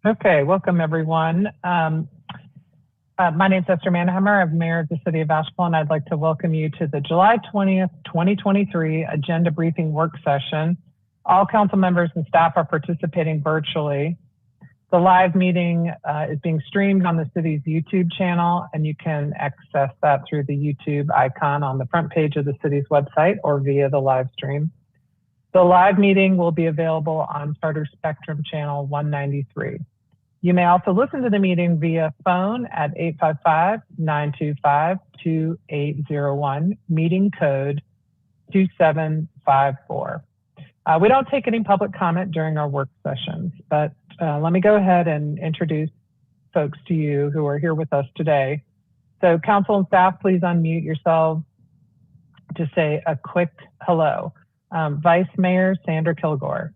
Okay, welcome everyone. My name is Esther Manheimer. I'm Mayor of the City of Asheville, and I'd like to welcome you to the July 20th, 2023 Agenda Briefing Work Session. All council members and staff are participating virtually. The live meeting is being streamed on the city's YouTube channel, and you can access that through the YouTube icon on the front page of the city's website or via the live stream. The live meeting will be available on Charter Spectrum Channel 193. You may also listen to the meeting via phone at 855-925-2801, meeting code 2754. We don't take any public comment during our work sessions, but let me go ahead and introduce folks to you who are here with us today. So council and staff, please unmute yourselves to say a quick hello. Vice Mayor Sandra Kilgore.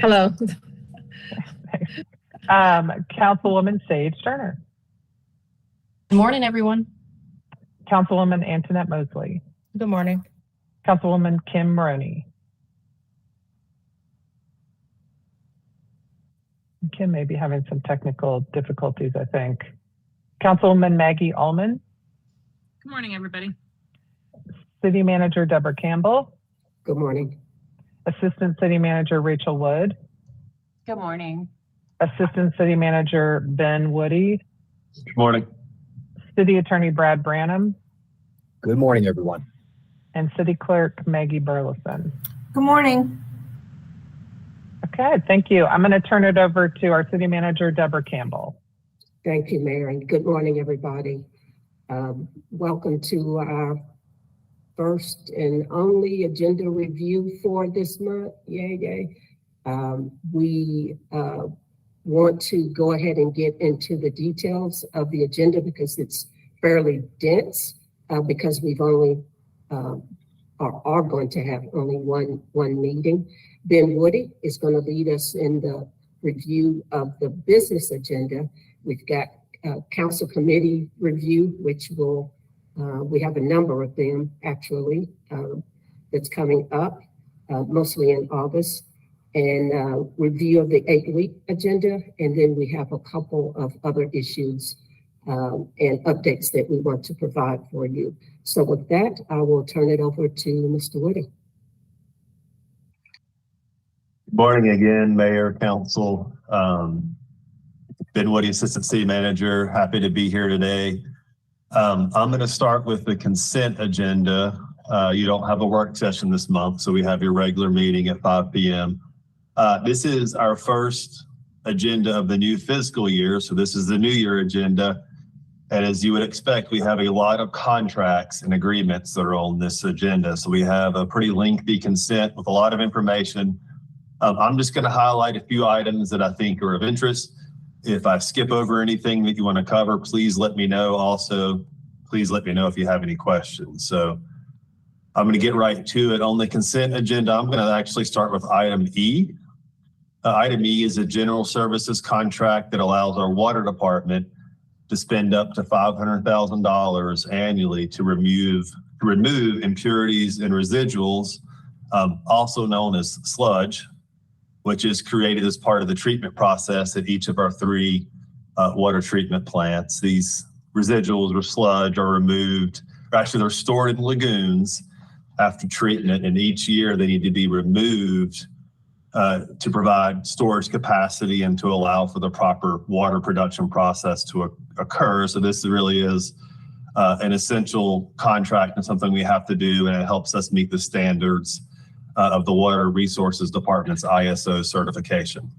Hello. Councilwoman Sage Turner. Good morning, everyone. Councilwoman Antoinette Mosley. Good morning. Councilwoman Kim Maroney. Kim may be having some technical difficulties, I think. Councilwoman Maggie Ullman. Good morning, everybody. City Manager Deborah Campbell. Good morning. Assistant City Manager Rachel Wood. Good morning. Assistant City Manager Ben Woody. Good morning. City Attorney Brad Branham. Good morning, everyone. And City Clerk Maggie Burleson. Good morning. Okay, thank you. I'm going to turn it over to our City Manager Deborah Campbell. Thank you, Mayor, and good morning, everybody. Welcome to our first and only agenda review for this month. Yay, yay. We want to go ahead and get into the details of the agenda because it's fairly dense because we've only are going to have only one meeting. Ben Woody is going to lead us in the review of the business agenda. We've got council committee review, which will we have a number of them actually that's coming up, mostly in August, and review of the 8-week agenda. And then we have a couple of other issues and updates that we want to provide for you. So with that, I will turn it over to Mr. Woody. Good morning again, Mayor, Council. Ben Woody, Assistant City Manager, happy to be here today. I'm going to start with the consent agenda. You don't have a work session this month, so we have your regular meeting at 5 p.m. This is our first agenda of the new fiscal year, so this is the new year agenda. And as you would expect, we have a lot of contracts and agreements that are on this agenda. So we have a pretty lengthy consent with a lot of information. I'm just going to highlight a few items that I think are of interest. If I skip over anything that you want to cover, please let me know. Also, please let me know if you have any questions. So I'm going to get right to it. On the consent agenda, I'm going to actually start with item E. Item E is a general services contract that allows our water department to spend up to $500,000 annually to remove impurities and residuals, also known as sludge, which is created as part of the treatment process at each of our 3 water treatment plants. These residuals or sludge are removed, or actually they're stored in lagoons after treatment, and each year they need to be removed to provide storage capacity and to allow for the proper water production process to occur. So this really is an essential contract and something we have to do, and it helps us meet the standards of the Water Resources Department's ISO certification.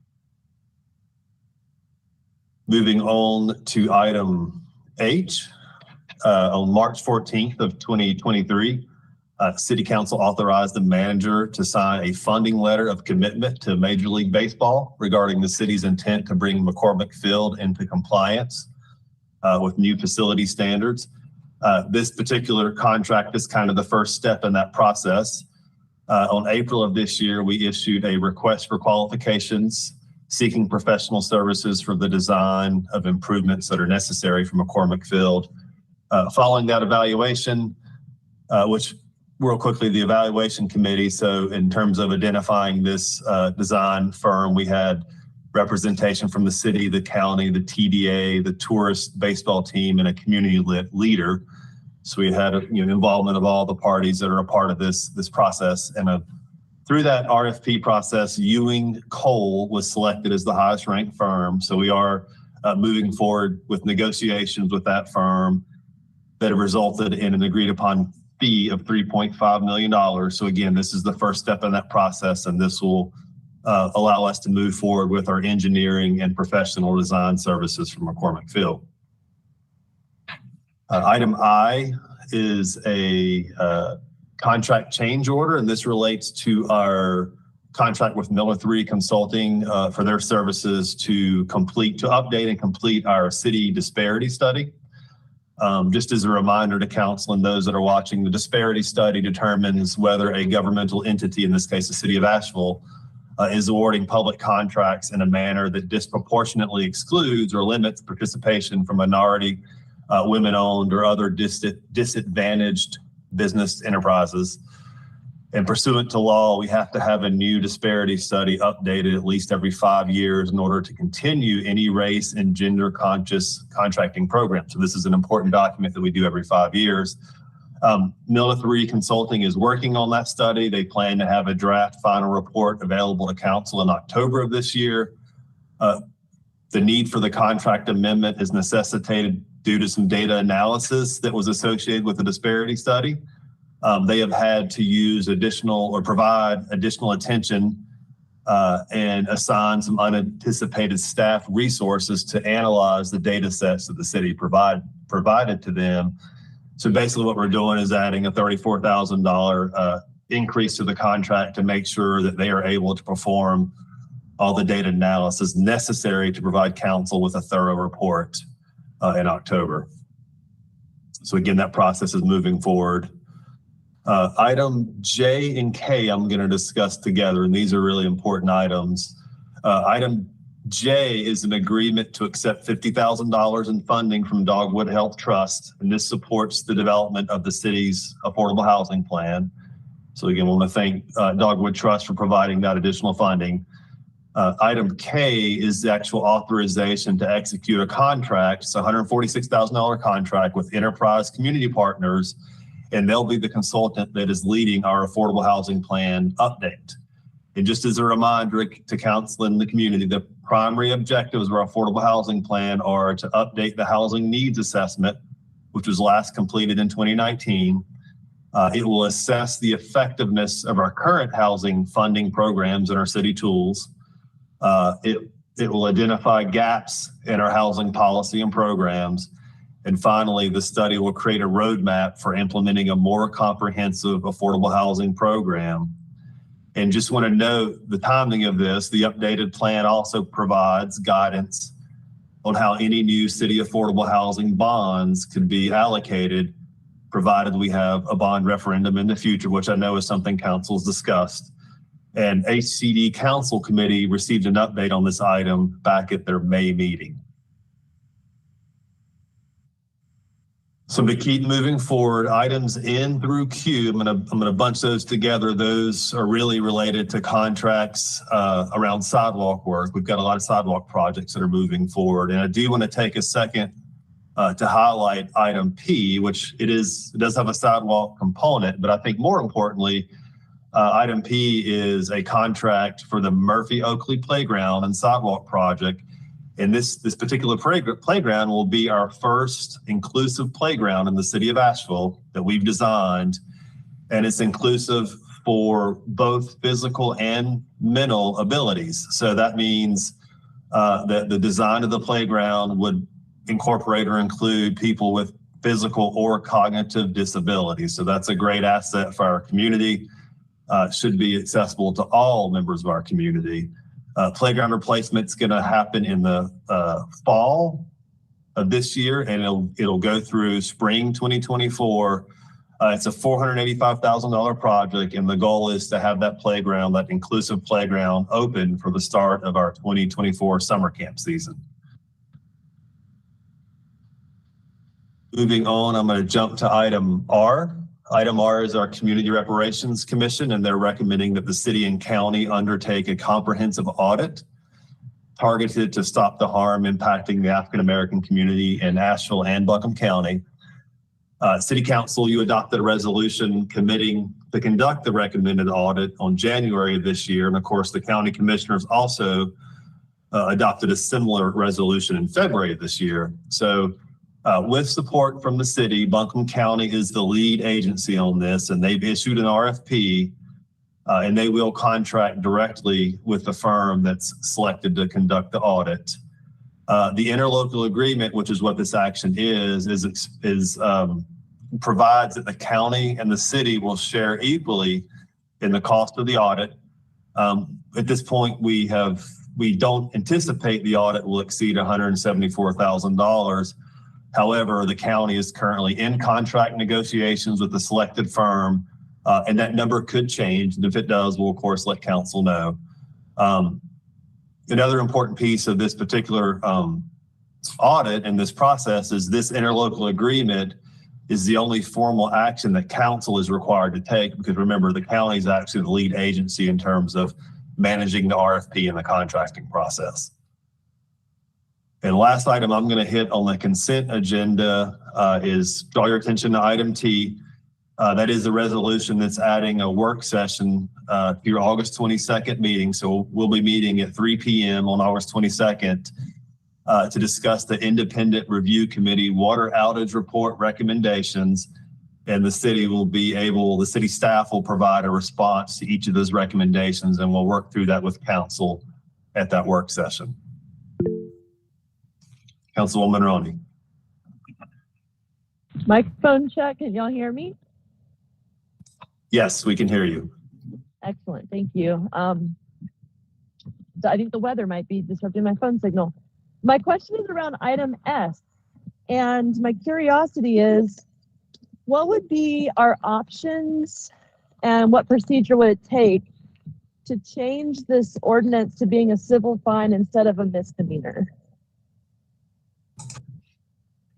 Moving on to item H, on March 14th of 2023, City Council authorized the manager to sign a funding letter of commitment to Major League Baseball regarding the city's intent to bring McCormick Field into compliance with new facility standards. This particular contract is kind of the first step in that process. On April of this year, we issued a request for qualifications seeking professional services for the design of improvements that are necessary for McCormick Field. Following that evaluation, which real quickly, the evaluation committee. So in terms of identifying this design firm, we had representation from the city, the county, the TDA, the tourist baseball team, and a community leader. So we had involvement of all the parties that are a part of this process. And through that RFP process, Ewing Cole was selected as the highest ranked firm. So we are moving forward with negotiations with that firm that have resulted in an agreed upon fee of $3.5 million. So again, this is the first step in that process, and this will allow us to move forward with our engineering and professional design services from McCormick Field. Item I is a contract change order, and this relates to our contract with Miller 3 Consulting for their services to update and complete our city disparity study. Just as a reminder to council and those that are watching, the disparity study determines whether a governmental entity, in this case the city of Asheville, is awarding public contracts in a manner that disproportionately excludes or limits participation from minority, women-owned, or other disadvantaged business enterprises. And pursuant to law, we have to have a new disparity study updated at least every 5 years in order to continue any race and gender conscious contracting program. So this is an important document that we do every 5 years. Miller 3 Consulting is working on that study. They plan to have a draft final report available to council in October of this year. The need for the contract amendment is necessitated due to some data analysis that was associated with the disparity study. They have had to use provide additional attention and assign some unanticipated staff resources to analyze the data sets that the city provided to them. So basically what we're doing is adding a $34,000 increase to the contract to make sure that they are able to perform all the data analysis necessary to provide council with a thorough report in October. So again, that process is moving forward. Item J and K I'm going to discuss together, and these are really important items. Item J is an agreement to accept $50,000 in funding from Dogwood Health Trust, and this supports the development of the city's affordable housing plan. So again, we want to thank Dogwood Trust for providing that additional funding. Item K is the actual authorization to execute a contract. It's a $146,000 contract with Enterprise Community Partners, and they'll be the consultant that is leading our affordable housing plan update. And just as a reminder to council and the community, the primary objectives of our affordable housing plan are to update the housing needs assessment, which was last completed in 2019. It will assess the effectiveness of our current housing funding programs and our city tools. It will identify gaps in our housing policy and programs. And finally, the study will create a roadmap for implementing a more comprehensive affordable housing program. And just want to note the timing of this. The updated plan also provides guidance on how any new city affordable housing bonds could be allocated, provided we have a bond referendum in the future, which I know is something council's discussed. And HCD Council Committee received an update on this item back at their May meeting. So to keep moving forward, items N through Q, I'm gonna bunch those together. Those are really related to contracts around sidewalk work. We've got a lot of sidewalk projects that are moving forward. And I do want to take a second to highlight item P, which it does have a sidewalk component, but I think more importantly, item P is a contract for the Murphy Oakley Playground and Sidewalk Project. And this particular playground will be our first inclusive playground in the city of Asheville that we've designed. And it's inclusive for both physical and mental abilities. So that means that the design of the playground would incorporate or include people with physical or cognitive disabilities. So that's a great asset for our community. Should be accessible to all members of our community. Playground replacement's going to happen in the fall of this year, and it'll go through spring 2024. It's a $485,000 project, and the goal is to have that playground, that inclusive playground, open for the start of our 2024 summer camp season. Moving on, I'm going to jump to item R. Item R is our Community Reparations Commission, and they're recommending that the city and county undertake a comprehensive audit targeted to stop the harm impacting the African-American community in Asheville and Buncombe County. City Council, you adopted a resolution committing to conduct the recommended audit on January of this year. And of course, the county commissioners also adopted a similar resolution in February of this year. So with support from the city, Buncombe County is the lead agency on this, and they've issued an RFP, and they will contract directly with the firm that's selected to conduct the audit. The interlocal agreement, which is what this action is provides that the county and the city will share equally in the cost of the audit. At this point, we don't anticipate the audit will exceed $174,000. However, the county is currently in contract negotiations with the selected firm, and that number could change. And if it does, we'll of course let council know. Another important piece of this particular audit and this process is this interlocal agreement is the only formal action that council is required to take, because remember, the county is actually the lead agency in terms of managing the RFP and the contracting process. And last item I'm going to hit on the consent agenda is draw your attention to item T. That is a resolution that's adding a work session to your August 22nd meeting. So we'll be meeting at 3 p.m. on August 22nd to discuss the Independent Review Committee water outage report recommendations. And the city staff will provide a response to each of those recommendations, and we'll work through that with council at that work session. Councilwoman Roney. Microphone check. Can y'all hear me? Yes, we can hear you. Excellent. Thank you. So I think the weather might be disrupting my phone signal. My question is around item S. And my curiosity is, what would be our options and what procedure would it take to change this ordinance to being a civil fine instead of a misdemeanor?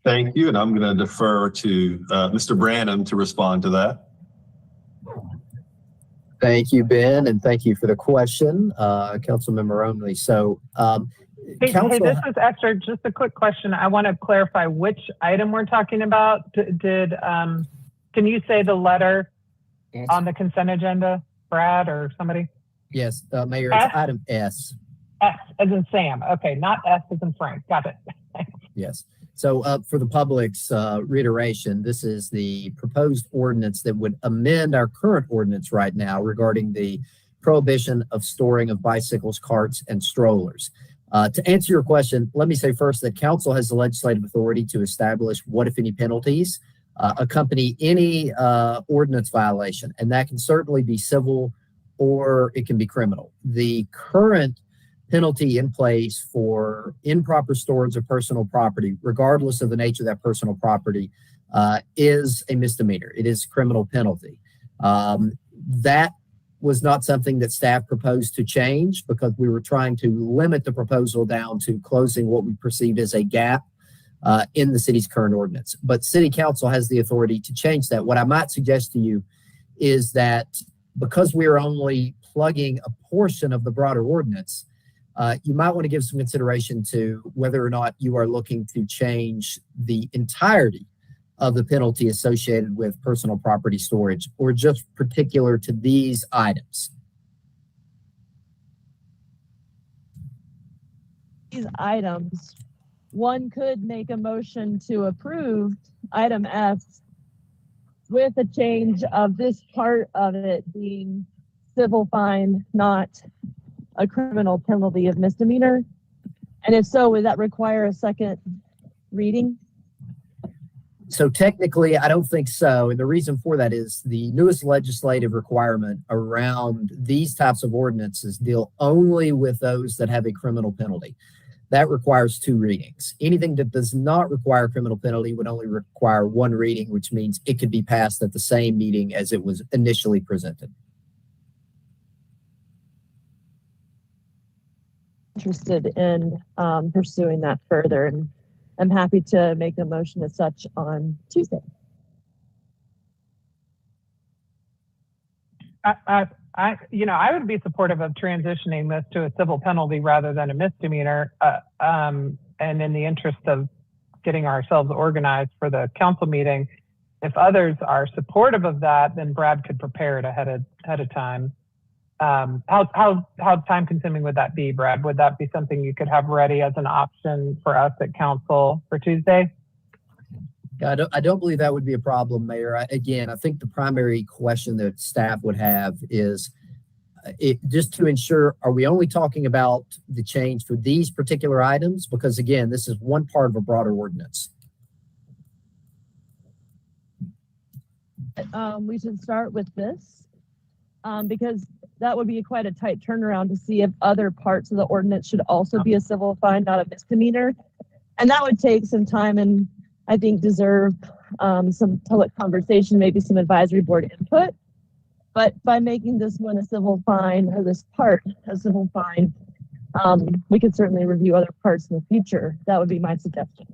Thank you. And I'm going to defer to Mr. Branham to respond to that. Thank you, Ben, and thank you for the question, Councilmember Only. So, Hey, this is Esther. Just a quick question. I want to clarify which item we're talking about. Can you say the letter on the consent agenda, Brad or somebody? Yes, Mayor, it's item S. S as in Sam. Okay, not S as in Frank. Got it. Yes. So for the public's reiteration, this is the proposed ordinance that would amend our current ordinance right now regarding the prohibition of storing of bicycles, carts, and strollers. To answer your question, let me say first that council has the legislative authority to establish what, if any, penalties accompany any ordinance violation, and that can certainly be civil or it can be criminal. The current penalty in place for improper storage of personal property, regardless of the nature of that personal property, is a misdemeanor. It is a criminal penalty. That was not something that staff proposed to change because we were trying to limit the proposal down to closing what we perceived as a gap in the city's current ordinance. But city council has the authority to change that. What I might suggest to you is that because we are only plugging a portion of the broader ordinance, you might want to give some consideration to whether or not you are looking to change the entirety of the penalty associated with personal property storage or just particular to these items. These items, one could make a motion to approve item S with a change of this part of it being civil fine, not a criminal penalty of misdemeanor? And if so, would that require a second reading? So technically, I don't think so. And the reason for that is the newest legislative requirement around these types of ordinances deal only with those that have a criminal penalty. That requires 2 readings. Anything that does not require a criminal penalty would only require 1 reading, which means it could be passed at the same meeting as it was initially presented. Interested in pursuing that further, and I'm happy to make a motion as such on Tuesday. I would be supportive of transitioning this to a civil penalty rather than a misdemeanor. And in the interest of getting ourselves organized for the council meeting, if others are supportive of that, then Brad could prepare it ahead of time. How time consuming would that be, Brad? Would that be something you could have ready as an option for us at council for Tuesday? I don't believe that would be a problem, Mayor. I think the primary question that staff would have is just to ensure, are we only talking about the change for these particular items? Because again, this is one part of a broader ordinance. We should start with this because that would be quite a tight turnaround to see if other parts of the ordinance should also be a civil fine, not a misdemeanor. And that would take some time and I think deserve some public conversation, maybe some advisory board input. But by making this one a civil fine, or this part a civil fine, we could certainly review other parts in the future. That would be my suggestion.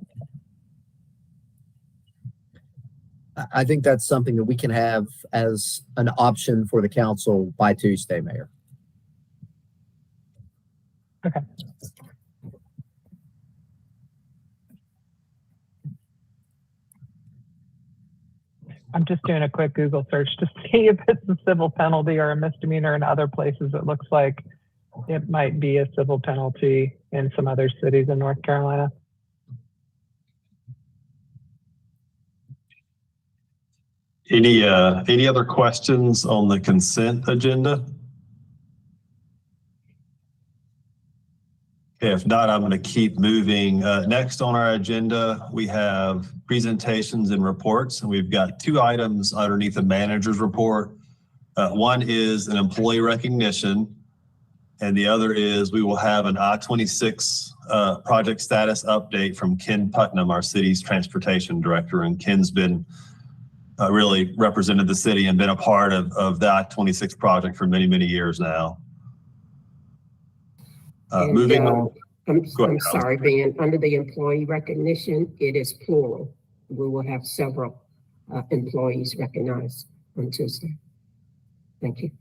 I think that's something that we can have as an option for the council by Tuesday, Mayor. Okay. I'm just doing a quick Google search to see if it's a civil penalty or a misdemeanor in other places. It looks like it might be a civil penalty in some other cities in North Carolina. Any other questions on the consent agenda? Okay, if not, I'm going to keep moving. Next on our agenda, we have presentations and reports, and we've got two items underneath the manager's report. One is an employee recognition, and the other is we will have an I-26 project status update from Ken Putnam, our city's transportation director, and Ken's been really represented the city and been a part of the I-26 project for many, many years now. Moving on. I'm sorry, Ben, under the employee recognition, it is plural. We will have several employees recognized on Tuesday. Thank you.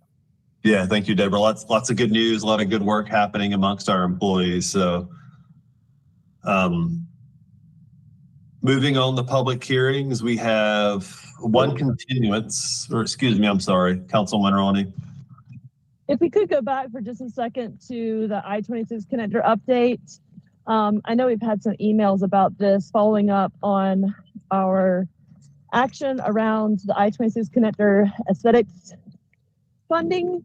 Yeah, thank you, Deborah. Lots of good news, a lot of good work happening amongst our employees. So moving on to public hearings, we have one continuance, or excuse me, I'm sorry, Councilman Ronnie. If we could go back for just a second to the I-26 connector update. I know we've had some emails about this following up on our action around the I-26 connector aesthetics funding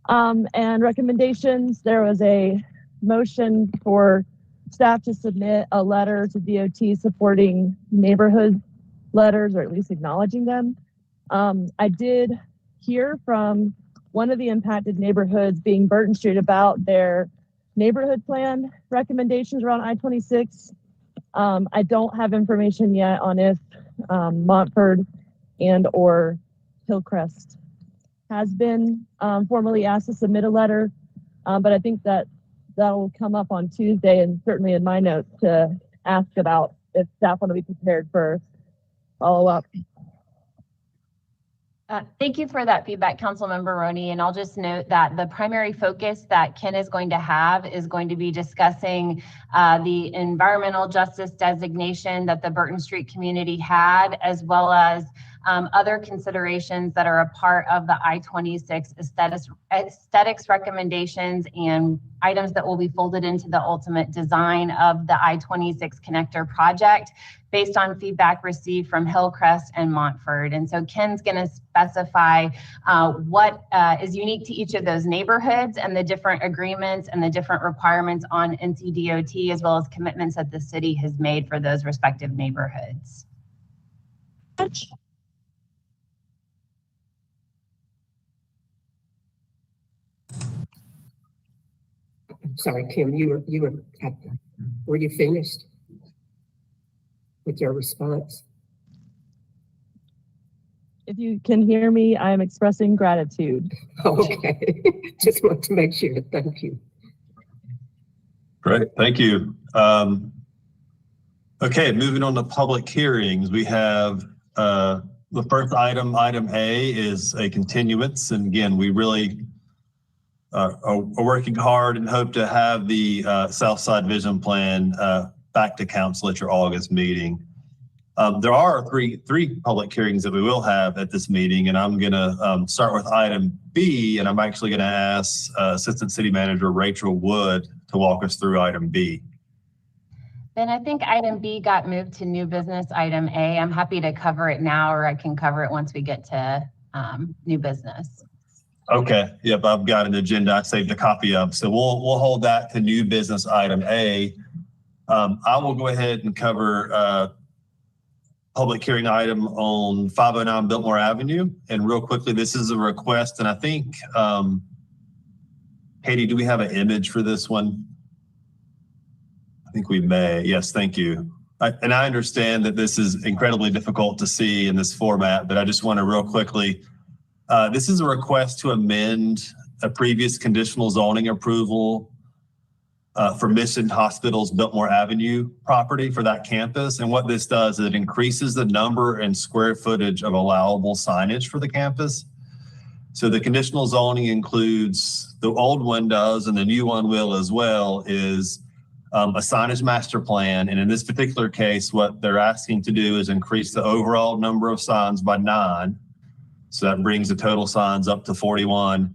and recommendations. There was a motion for staff to submit a letter to DOT supporting neighborhood letters, or at least acknowledging them. I did hear from one of the impacted neighborhoods, being Burton Street, about their neighborhood plan recommendations around I-26. I don't have information yet on if Montford and or Hillcrest has been formally asked to submit a letter, but I think that will come up on Tuesday, and certainly in my notes to ask about if staff want to be prepared for follow-up. Thank you for that feedback, Councilmember Roney. And I'll just note that the primary focus that Ken is going to have is going to be discussing the environmental justice designation that the Burton Street community had, as well as other considerations that are a part of the I-26 aesthetics recommendations and items that will be folded into the ultimate design of the I-26 connector project based on feedback received from Hillcrest and Montford. And so Ken's going to specify what is unique to each of those neighborhoods and the different agreements and the different requirements on NCDOT, as well as commitments that the city has made for those respective neighborhoods. Sorry, Kim, were you finished with your response? If you can hear me, I am expressing gratitude. Okay, just want to make sure. Thank you. Great, thank you. Okay, moving on to public hearings, we have the first item, item A, is a continuance. And again, we really are working hard and hope to have the Southside Vision Plan back to council at your August meeting. There are three public hearings that we will have at this meeting, and I'm going to start with item B, and I'm actually going to ask Assistant City Manager Rachel Wood to walk us through item B. Then I think item B got moved to new business item A. I'm happy to cover it now, or I can cover it once we get to new business. Okay. Yep. I've got an agenda I saved a copy of. So we'll hold that to new business item A. I will go ahead and cover public hearing item on 509 Biltmore Avenue. And real quickly, this is a request. And I think, Katie, do we have an image for this one? I think we may. Yes, thank you. And I understand that this is incredibly difficult to see in this format, but I just want to real quickly, this is a request to amend a previous conditional zoning approval for Mission Hospital's Biltmore Avenue property for that campus. And what this does is it increases the number and square footage of allowable signage for the campus. So the conditional zoning includes, the old one does, and the new one will as well, is a signage master plan. And in this particular case, what they're asking to do is increase the overall number of signs by 9. So that brings the total signs up to 41.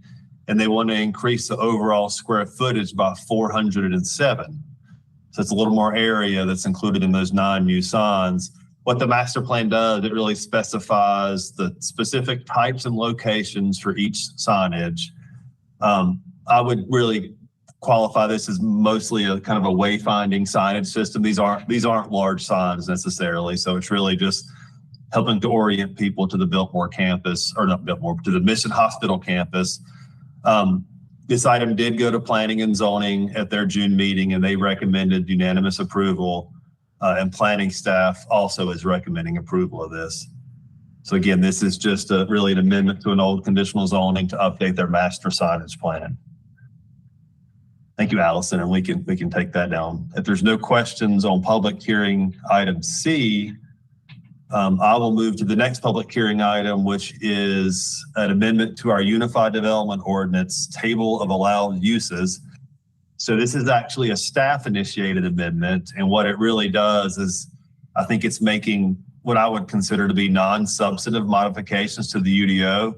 And they want to increase the overall square footage by 407. So it's a little more area that's included in those 9 new signs. What the master plan does, it really specifies the specific types and locations for each signage. I would really qualify this as mostly a kind of a wayfinding signage system. These aren't large signs necessarily. So it's really just helping to orient people to the Biltmore campus, or not Biltmore, to the Mission Hospital campus. This item did go to planning and zoning at their June meeting, and they recommended unanimous approval, and planning staff also is recommending approval of this. So again, this is just really an amendment to an old conditional zoning to update their master signage plan. Thank you, Allison, and we can take that down. If there's no questions on public hearing item C, I will move to the next public hearing item, which is an amendment to our Unified Development Ordinance Table of Allowed Uses. So this is actually a staff-initiated amendment, and what it really does is, I think it's making what I would consider to be non-substantive modifications to the UDO,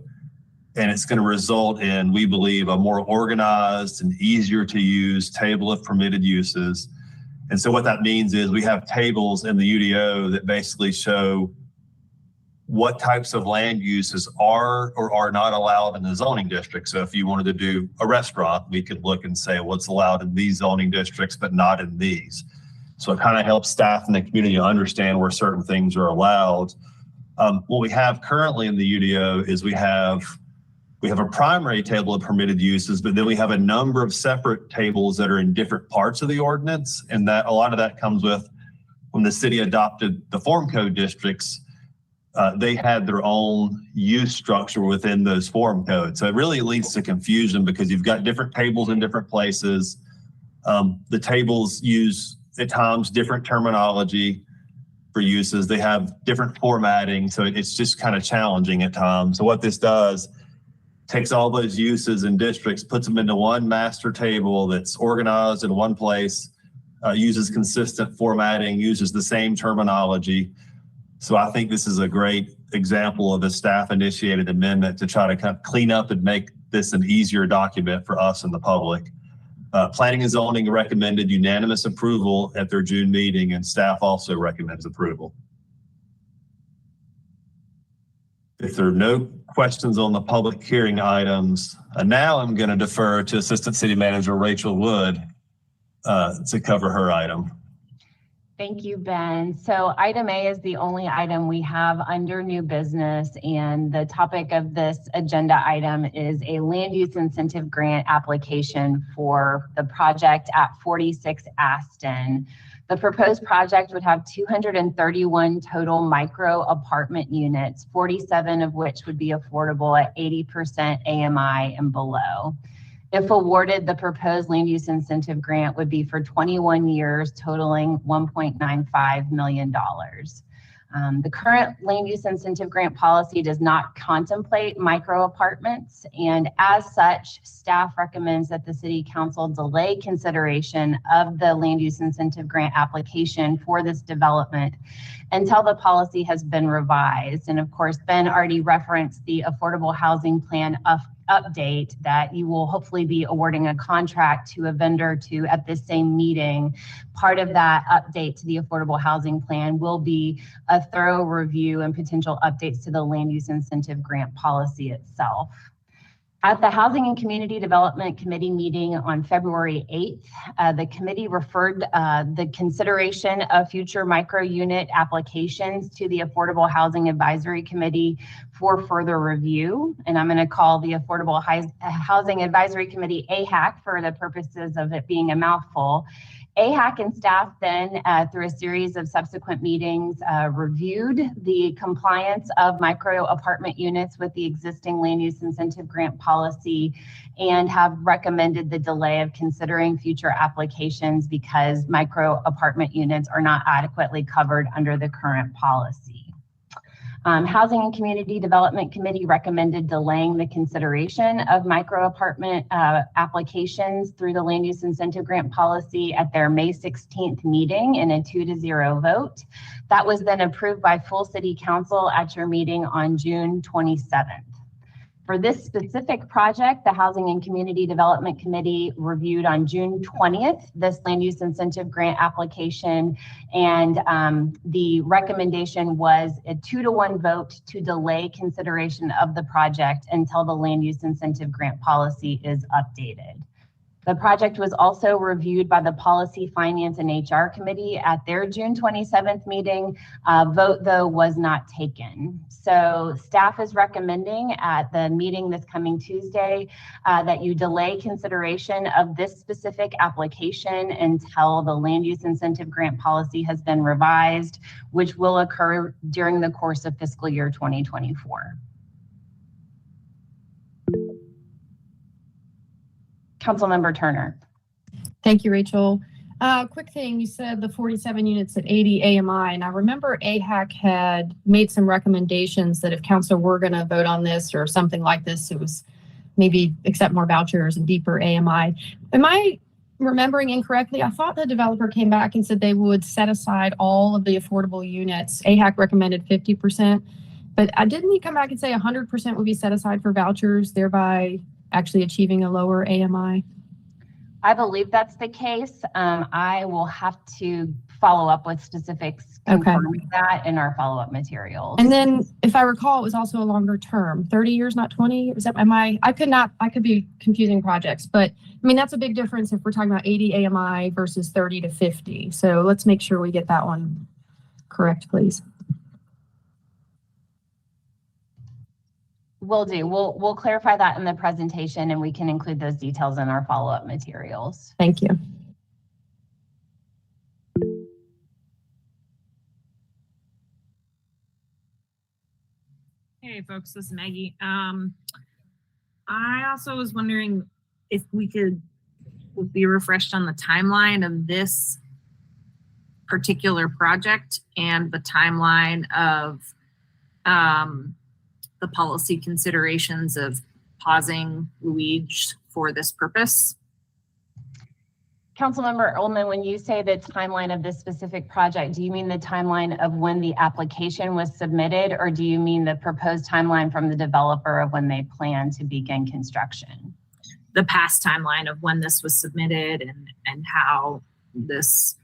and it's going to result in, we believe, a more organized and easier to use table of permitted uses. And so what that means is we have tables in the UDO that basically show what types of land uses are or are not allowed in the zoning district. So if you wanted to do a restaurant, we could look and say what's allowed in these zoning districts, but not in these. So it kind of helps staff and the community understand where certain things are allowed. What we have currently in the UDO is we have a primary table of permitted uses, but then we have a number of separate tables that are in different parts of the ordinance. And that a lot of that comes with when the city adopted the form code districts, they had their own use structure within those form codes. So it really leads to confusion because you've got different tables in different places. The tables use at times different terminology for uses. They have different formatting. So it's just kind of challenging at times. So what this does, takes all those uses and districts, puts them into one master table that's organized in one place, uses consistent formatting, uses the same terminology. So I think this is a great example of a staff-initiated amendment to try to kind of clean up and make this an easier document for us and the public. Planning and zoning recommended unanimous approval at their June meeting, and staff also recommends approval. If there are no questions on the public hearing items, now I'm going to defer to Assistant City Manager Rachel Wood to cover her item. Thank you, Ben. So item A is the only item we have under new business, and the topic of this agenda item is a land use incentive grant application for the project at 46 Aston. The proposed project would have 231 total micro apartment units, 47 of which would be affordable at 80% AMI and below. If awarded, the proposed land use incentive grant would be for 21 years, totaling $1.95 million. The current land use incentive grant policy does not contemplate micro apartments, and as such, staff recommends that the City Council delay consideration of the land use incentive grant application for this development until the policy has been revised. And of course, Ben already referenced the Affordable Housing Plan update that you will hopefully be awarding a contract to a vendor to at this same meeting. Part of that update to the Affordable Housing Plan will be a thorough review and potential updates to the land use incentive grant policy itself. At the Housing and Community Development Committee meeting on February 8th, the committee referred the consideration of future micro unit applications to the Affordable Housing Advisory Committee for further review. And I'm going to call the Affordable Housing Advisory Committee AHAC for the purposes of it being a mouthful. AHAC and staff then, through a series of subsequent meetings, reviewed the compliance of micro apartment units with the existing land use incentive grant policy and have recommended the delay of considering future applications because micro apartment units are not adequately covered under the current policy. Housing and Community Development Committee recommended delaying the consideration of micro apartment applications through the land use incentive grant policy at their May 16th meeting in a 2-0 vote. That was then approved by full City Council at your meeting on June 27th. For this specific project, the Housing and Community Development Committee reviewed on June 20th this land use incentive grant application, and the recommendation was a 2-1 vote to delay consideration of the project until the land use incentive grant policy is updated. The project was also reviewed by the Policy, Finance, and HR Committee at their June 27th meeting. Vote, though, was not taken. So staff is recommending at the meeting this coming Tuesday that you delay consideration of this specific application until the land use incentive grant policy has been revised, which will occur during the course of fiscal year 2024. Councilmember Turner. Thank you, Rachel. Quick thing, you said the 47 units at 80 AMI, and I remember AHAC had made some recommendations that if council were going to vote on this or something like this, it was maybe accept more vouchers and deeper AMI. Am I remembering incorrectly? I thought the developer came back and said they would set aside all of the affordable units. AHAC recommended 50%, but didn't he come back and say 100% would be set aside for vouchers, thereby actually achieving a lower AMI? I believe that's the case. I will have to follow up with specifics confirming that in our follow-up materials. And then, if I recall, it was also a longer term, 30 years, not 20. Is that I could be confusing projects, but I mean that's a big difference if we're talking about 80 AMI versus 30 to 50. So let's make sure we get that one correct, please. Will do. We'll clarify that in the presentation, and we can include those details in our follow-up materials. Thank you. Hey folks, this is Maggie. I also was wondering if we could be refreshed on the timeline of this particular project and the timeline of the policy considerations of pausing Luigi for this purpose. Councilmember Ullman, when you say the timeline of this specific project, do you mean the timeline of when the application was submitted, or do you mean the proposed timeline from the developer of when they plan to begin construction? The past timeline of when this was submitted and how this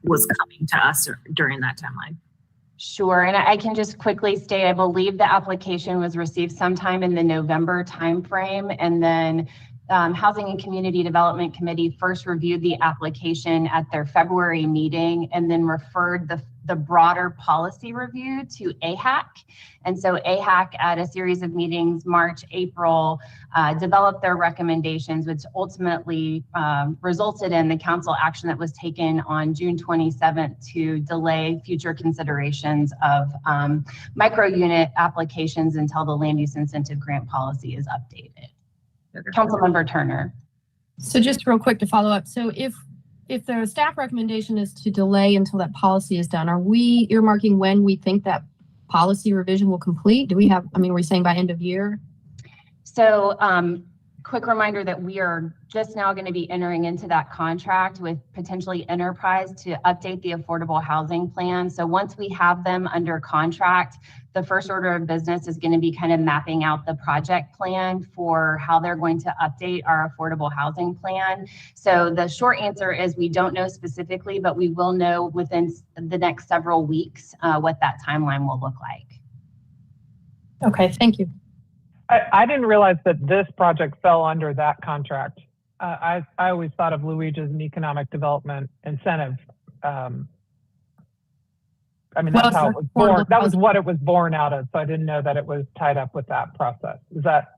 was coming to us during that timeline. Sure, and I can just quickly state, I believe the application was received sometime in the November timeframe, and then Housing and Community Development Committee first reviewed the application at their February meeting and then referred the broader policy review to AHAC. And so AHAC at a series of meetings, March, April, developed their recommendations, which ultimately resulted in the council action that was taken on June 27th to delay future considerations of micro unit applications until the land use incentive grant policy is updated. Councilmember Turner. So just real quick to follow up. So if if the staff recommendation is to delay until that policy is done, are we earmarking when we think that policy revision will complete? Do we have, I mean, are we saying by end of year? So, quick reminder that we are just now going to be entering into that contract with potentially Enterprise to update the affordable housing plan. So once we have them under contract, the first order of business is going to be kind of mapping out the project plan for how they're going to update our affordable housing plan. So the short answer is we don't know specifically, but we will know within the next several weeks what that timeline will look like. Okay, thank you. I didn't realize that this project fell under that contract. I always thought of Luigi as an economic development incentive. I mean, that's how it was born. That was what it was born out of. So I didn't know that it was tied up with that process.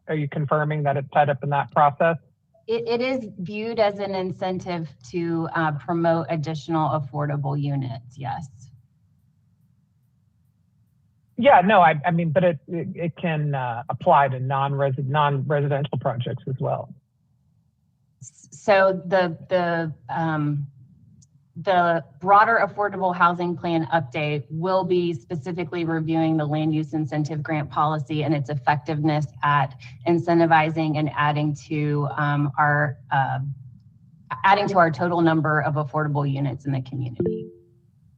Are you confirming that it's tied up in that process? It is viewed as an incentive to promote additional affordable units, yes. Yeah, no, I mean, but it can apply to non-residential projects as well. So the broader affordable housing plan update will be specifically reviewing the land use incentive grant policy and its effectiveness at incentivizing and adding to our total number of affordable units in the community.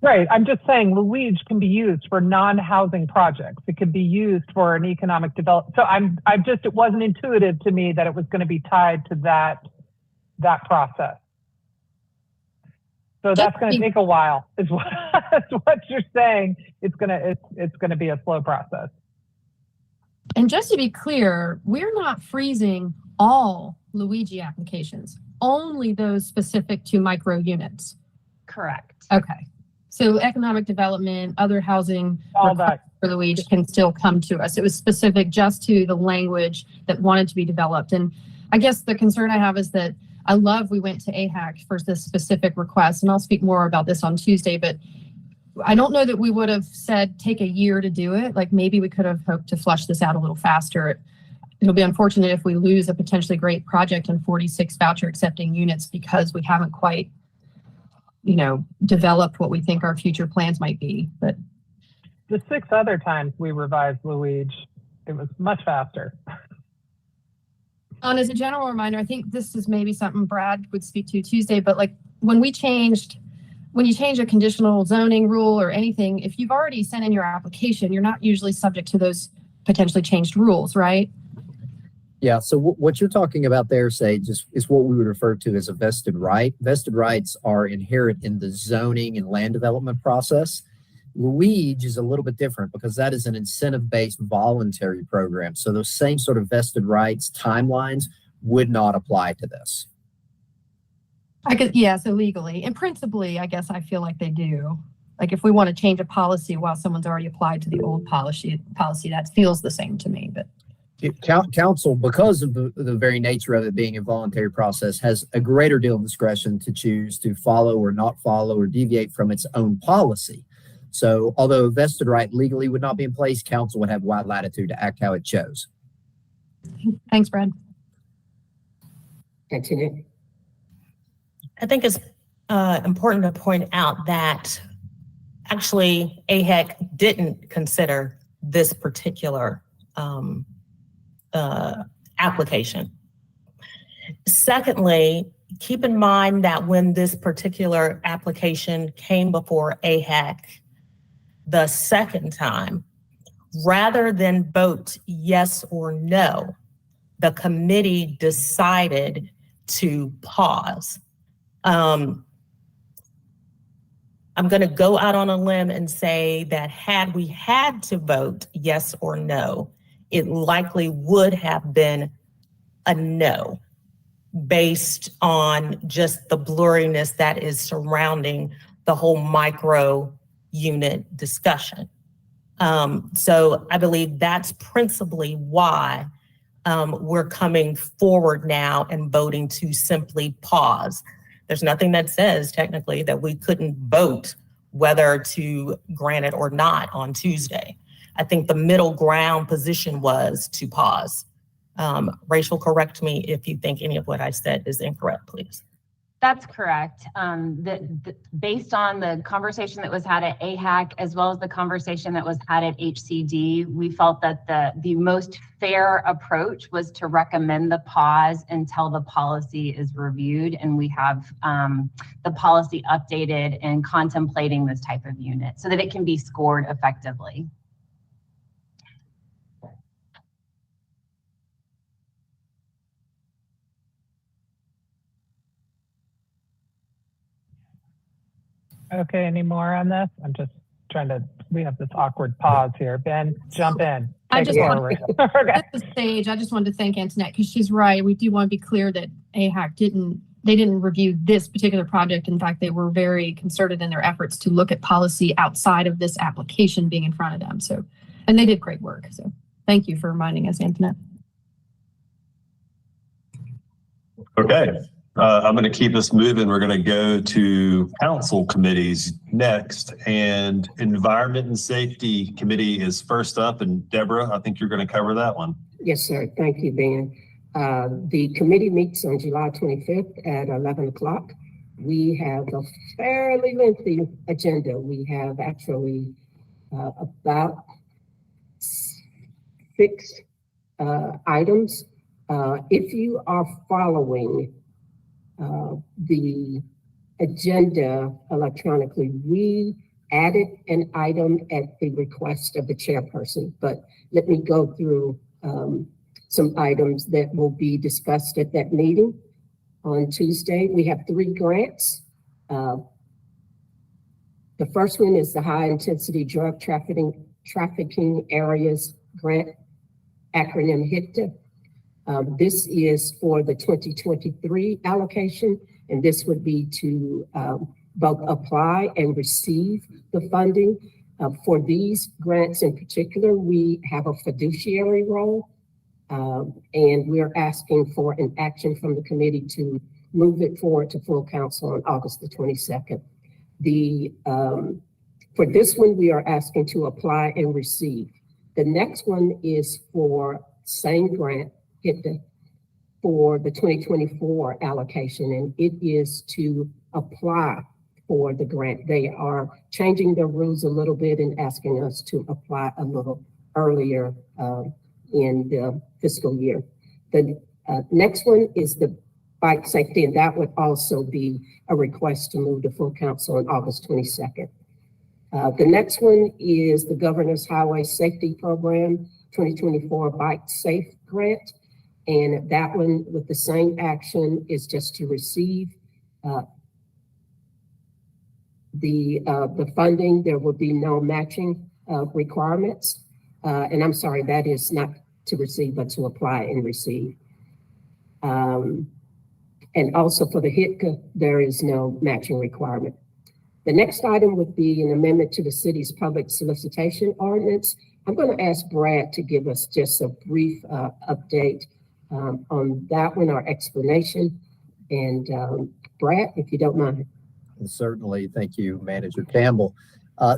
Right. I'm just saying Luigi can be used for non-housing projects. It could be used for an economic development. So it wasn't intuitive to me that it was going to be tied to that process. So that's going to take a while is what you're saying. It's going to be a slow process. And just to be clear, we're not freezing all Luigi applications, only those specific to micro units. Correct. Okay. So economic development, other housing, all that for Luigi can still come to us. It was specific just to the language that wanted to be developed. And I guess the concern I have is that I love we went to AHAC for this specific request, and I'll speak more about this on Tuesday, but I don't know that we would have said take a year to do it. Like maybe we could have hoped to flush this out a little faster. It'll be unfortunate if we lose a potentially great project and 46 voucher accepting units because we haven't quite developed what we think our future plans might be. But the 6 other times we revised Luigi, it was much faster. And as a general reminder, I think this is maybe something Brad would speak to Tuesday, but like when you change a conditional zoning rule or anything, if you've already sent in your application, you're not usually subject to those potentially changed rules, right? Yeah, so what you're talking about there, Sage, is what we would refer to as a vested right. Vested rights are inherent in the zoning and land development process. Luigi is a little bit different because that is an incentive-based voluntary program. So those same sort of vested rights timelines would not apply to this. So legally and principally, I guess I feel like they do. Like if we want to change a policy while someone's already applied to the old policy that feels the same to me, but. Council, because of the very nature of it being a voluntary process, has a greater deal of discretion to choose to follow or not follow or deviate from its own policy. So although a vested right legally would not be in place, council would have wide latitude to act how it chose. Thanks, Brad. Continue. I think it's important to point out that actually AHEC didn't consider this particular application. Secondly, keep in mind that when this particular application came before AHEC the second time, rather than vote yes or no, the committee decided to pause. I'm going to go out on a limb and say that had we had to vote yes or no, it likely would have been a no based on just the blurriness that is surrounding the whole micro unit discussion. So I believe that's principally why we're coming forward now and voting to simply pause. There's nothing that says technically that we couldn't vote whether to grant it or not on Tuesday. I think the middle ground position was to pause. Rachel, correct me if you think any of what I said is incorrect, please. That's correct. Based on the conversation that was had at AHAC, as well as the conversation that was had at HCD, we felt that the most fair approach was to recommend the pause until the policy is reviewed and we have the policy updated and contemplating this type of unit so that it can be scored effectively. Okay, any more on this? I'm just trying to, we have this awkward pause here. Ben, jump in. I Take just it want forward. Okay. At this stage, I just wanted to thank Antoinette because she's right. We do want to be clear that AHAC didn't review this particular project. In fact, they were very concerted in their efforts to look at policy outside of this application being in front of them. So, and they did great work. So thank you for reminding us, Antoinette. Okay. I'm going to keep us moving. We're going to go to council committees next, and Environment and Safety Committee is first up. And Deborah, I think you're going to cover that one. Yes, sir. Thank you, Ben. The committee meets on July 25th at 11 o'clock. We have a fairly lengthy agenda. We have actually about 6 items. If you are following the agenda electronically, we added an item at the request of the chairperson, but let me go through some items that will be discussed at that meeting on Tuesday. We have 3 grants. The first one is the High Intensity Drug Trafficking Areas Grant, acronym HITTA. This is for the 2023 allocation, and this would be to both apply and receive the funding. For these grants in particular, we have a fiduciary role, and we're asking for an action from the committee to move it forward to full council on August the 22nd. For this one, we are asking to apply and receive. The next one is for same grant, HITTA, for the 2024 allocation, and it is to apply for the grant. They are changing their rules a little bit and asking us to apply a little earlier in the fiscal year. The next one is the bike safety, and that would also be a request to move to full council on August 22nd. The next one is the Governor's Highway Safety Program 2024 Bike Safe Grant. And that one with the same action is just to receive the funding. There will be no matching requirements. And I'm sorry, that is not to receive, but to apply and receive. And also for the HITCA, there is no matching requirement. The next item would be an amendment to the city's public solicitation ordinance. I'm going to ask Brad to give us just a brief update on that one, our explanation. And Brad, if you don't mind. Certainly. Thank you, Manager Campbell.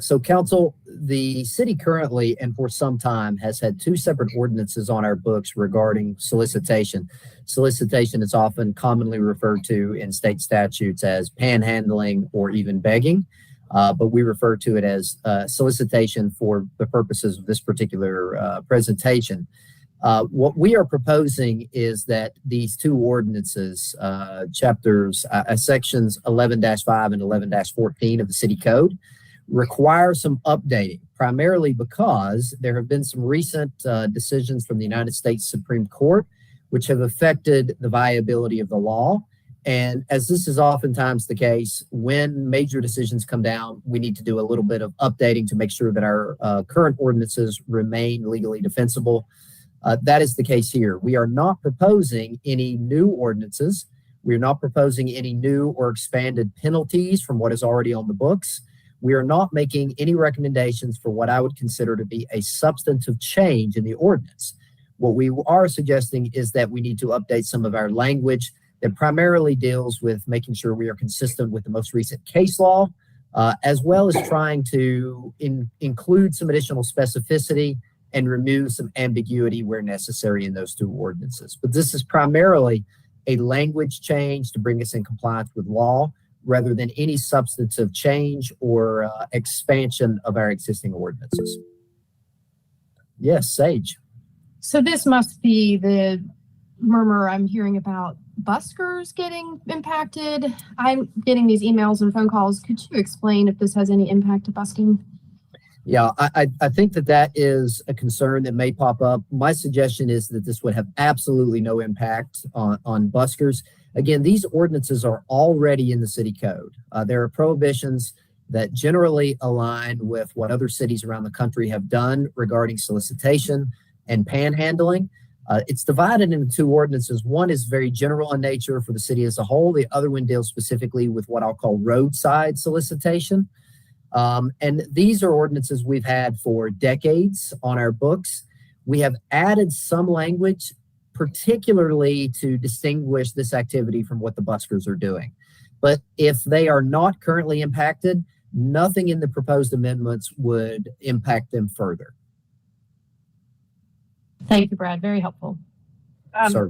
So council, the city currently and for some time has had 2 separate ordinances on our books regarding solicitation. Solicitation is often commonly referred to in state statutes as panhandling or even begging, but we refer to it as solicitation for the purposes of this particular presentation. What we are proposing is that these 2 ordinances, sections 11-5 and 11-14 of the city code, require some updating, primarily because there have been some recent decisions from the United States Supreme Court, which have affected the viability of the law. And as this is oftentimes the case, when major decisions come down, we need to do a little bit of updating to make sure that our current ordinances remain legally defensible. That is the case here. We are not proposing any new ordinances. We are not proposing any new or expanded penalties from what is already on the books. We are not making any recommendations for what I would consider to be a substantive change in the ordinance. What we are suggesting is that we need to update some of our language that primarily deals with making sure we are consistent with the most recent case law, as well as trying to include some additional specificity and remove some ambiguity where necessary in those 2 ordinances. But this is primarily a language change to bring us in compliance with law rather than any substantive change or expansion of our existing ordinances. Yes, Sage. So this must be the murmur I'm hearing about buskers getting impacted. I'm getting these emails and phone calls. Could you explain if this has any impact to busking? Yeah, I think that is a concern that may pop up. My suggestion is that this would have absolutely no impact on buskers. Again, these ordinances are already in the city code. There are prohibitions that generally align with what other cities around the country have done regarding solicitation and panhandling. It's divided into two ordinances. One is very general in nature for the city as a whole. The other one deals specifically with what I'll call roadside solicitation. And these are ordinances we've had for decades on our books. We have added some language, particularly to distinguish this activity from what the buskers are doing. But if they are not currently impacted, nothing in the proposed amendments would impact them further. Thank you, Brad. Very helpful.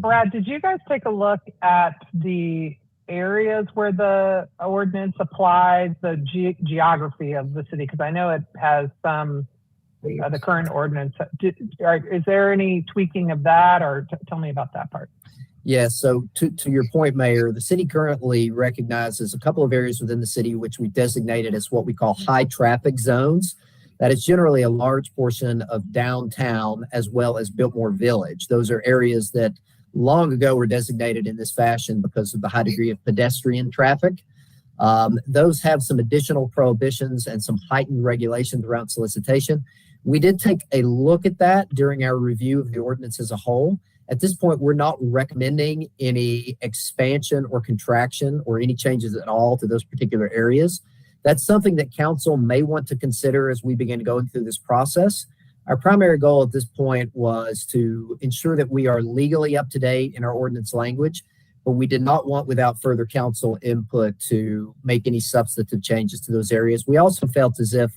Brad, did you guys take a look at the areas where the ordinance applies, the geography of the city? Because I know it has some, the current ordinance. Is there any tweaking of that, or tell me about that part? Yeah, so to your point, Mayor, the city currently recognizes a couple of areas within the city which we designated as what we call high traffic zones. That is generally a large portion of downtown as well as Biltmore Village. Those are areas that long ago were designated in this fashion because of the high degree of pedestrian traffic. Those have some additional prohibitions and some heightened regulations around solicitation. We did take a look at that during our review of the ordinance as a whole. At this point, we're not recommending any expansion or contraction or any changes at all to those particular areas. That's something that council may want to consider as we begin going through this process. Our primary goal at this point was to ensure that we are legally up to date in our ordinance language, but we did not want, without further council input, to make any substantive changes to those areas. We also felt as if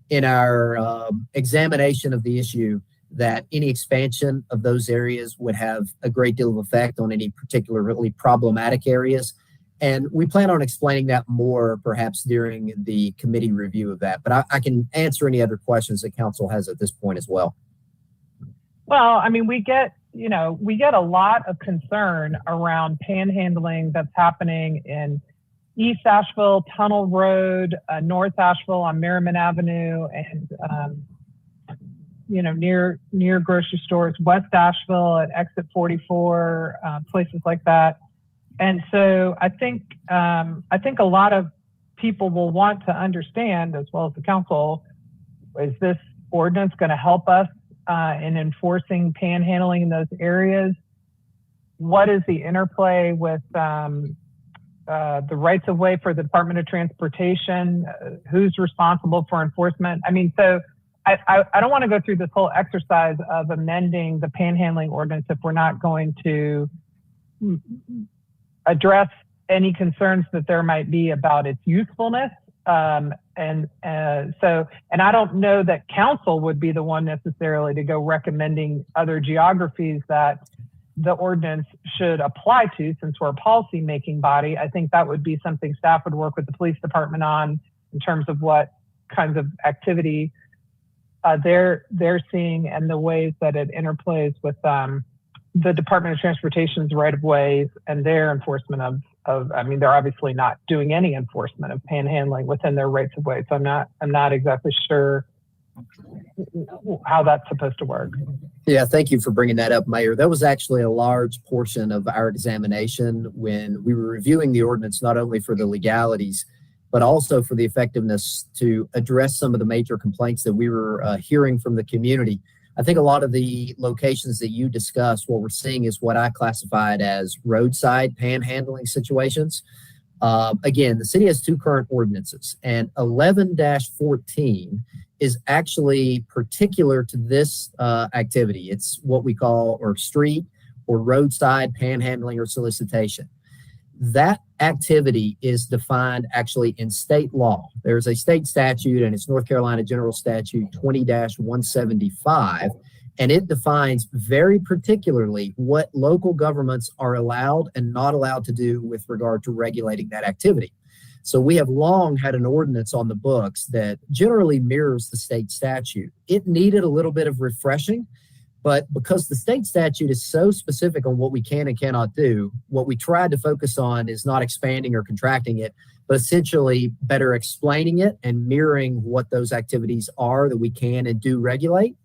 in our examination of the issue that any expansion of those areas would have a great deal of effect on any particularly problematic areas. And we plan on explaining that more perhaps during the committee review of that. But I can answer any other questions that council has at this point as well. Well, I mean, we get a lot of concern around panhandling that's happening in East Asheville, Tunnel Road, North Asheville on Merriman Avenue, and near grocery stores, West Asheville at Exit 44, places like that. And so I think a lot of people will want to understand, as well as the council, is this ordinance going to help us in enforcing panhandling in those areas? What is the interplay with the rights of way for the Department of Transportation? Who's responsible for enforcement? I mean, so I don't want to go through this whole exercise of amending the panhandling ordinance if we're not going to address any concerns that there might be about its usefulness. And I don't know that council would be the one necessarily to go recommending other geographies that the ordinance should apply to, since we're a policy making body. I think that would be something staff would work with the police department on in terms of what kinds of activity they're seeing and the ways that it interplays with the Department of Transportation's right of ways and their enforcement of, I mean, they're obviously not doing any enforcement of panhandling within their rights of way. So I'm not exactly sure how that's supposed to work. Yeah, thank you for bringing that up, Mayor. That was actually a large portion of our examination when we were reviewing the ordinance, not only for the legalities, but also for the effectiveness to address some of the major complaints that we were hearing from the community. I think a lot of the locations that you discussed, what we're seeing is what I classified as roadside panhandling situations. Again, the city has two current ordinances, and 11-14 is actually particular to this activity. It's what we call or street or roadside panhandling or solicitation. That activity is defined actually in state law. There's a state statute, and it's North Carolina General Statute 20-175, And it defines very particularly what local governments are allowed and not allowed to do with regard to regulating that activity. So we have long had an ordinance on the books that generally mirrors the state statute. It needed a little bit of refreshing, but because the state statute is so specific on what we can and cannot do, what we tried to focus on is not expanding or contracting it, but essentially better explaining it and mirroring what those activities are that we can and do regulate.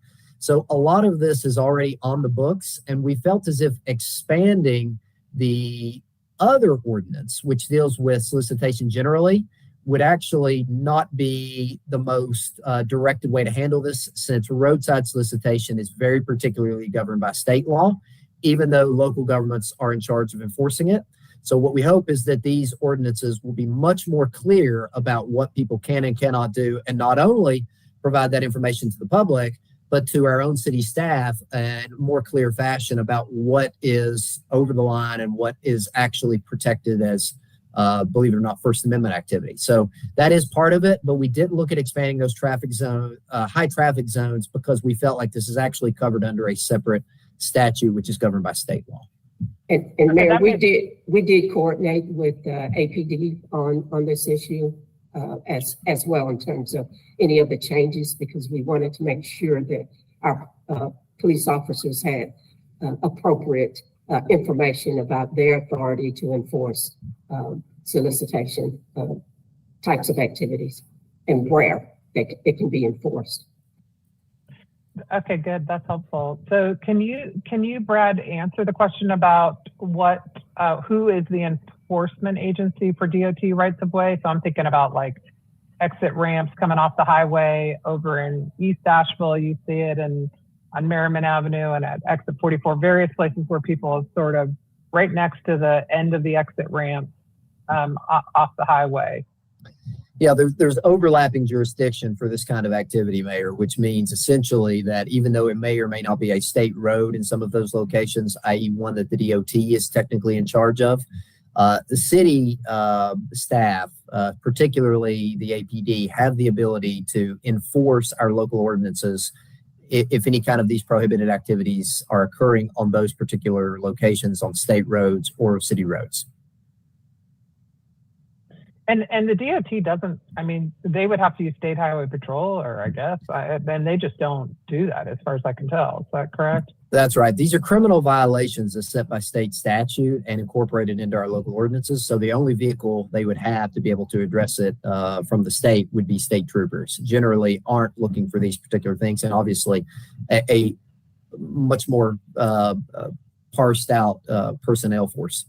So a lot of this is already on the books, and we felt as if expanding the other ordinance, which deals with solicitation generally, would actually not be the most directed way to handle this, since roadside solicitation is very particularly governed by state law, even though local governments are in charge of enforcing it. So what we hope is that these ordinances will be much more clear about what people can and cannot do, and not only provide that information to the public, but to our own city staff in more clear fashion about what is over the line and what is actually protected as, believe it or not, First Amendment activity. So that is part of it, but we did look at expanding those traffic zone, high traffic zones, because we felt like this is actually covered under a separate statute, which is governed by state law. And Mayor, we did coordinate with APD on this issue as well, in terms of any of the changes, because we wanted to make sure that our police officers had appropriate information about their authority to enforce solicitation types of activities and where it can be enforced. Okay, good. That's helpful. So can you, Brad, answer the question about who is the enforcement agency for DOT rights of way? So I'm thinking about like exit ramps coming off the highway over in East Asheville. You see it on Merriman Avenue and at exit 44, various places where people are sort of right next to the end of the exit ramp off the highway. Yeah, there's overlapping jurisdiction for this kind of activity, Mayor, which means essentially that even though it may or may not be a state road in some of those locations, i.e. one that the DOT is technically in charge of, the city staff, particularly the APD, have the ability to enforce our local ordinances if any kind of these prohibited activities are occurring on those particular locations on state roads or city roads. And the DOT doesn't, I mean, they would have to use state highway patrol, or I guess, and they just don't do that as far as I can tell. Is that correct? That's right. These are criminal violations as set by state statute and incorporated into our local ordinances. So the only vehicle they would have to be able to address it from the state would be state troopers. Generally aren't looking for these particular things. And obviously a much more parsed out personnel force.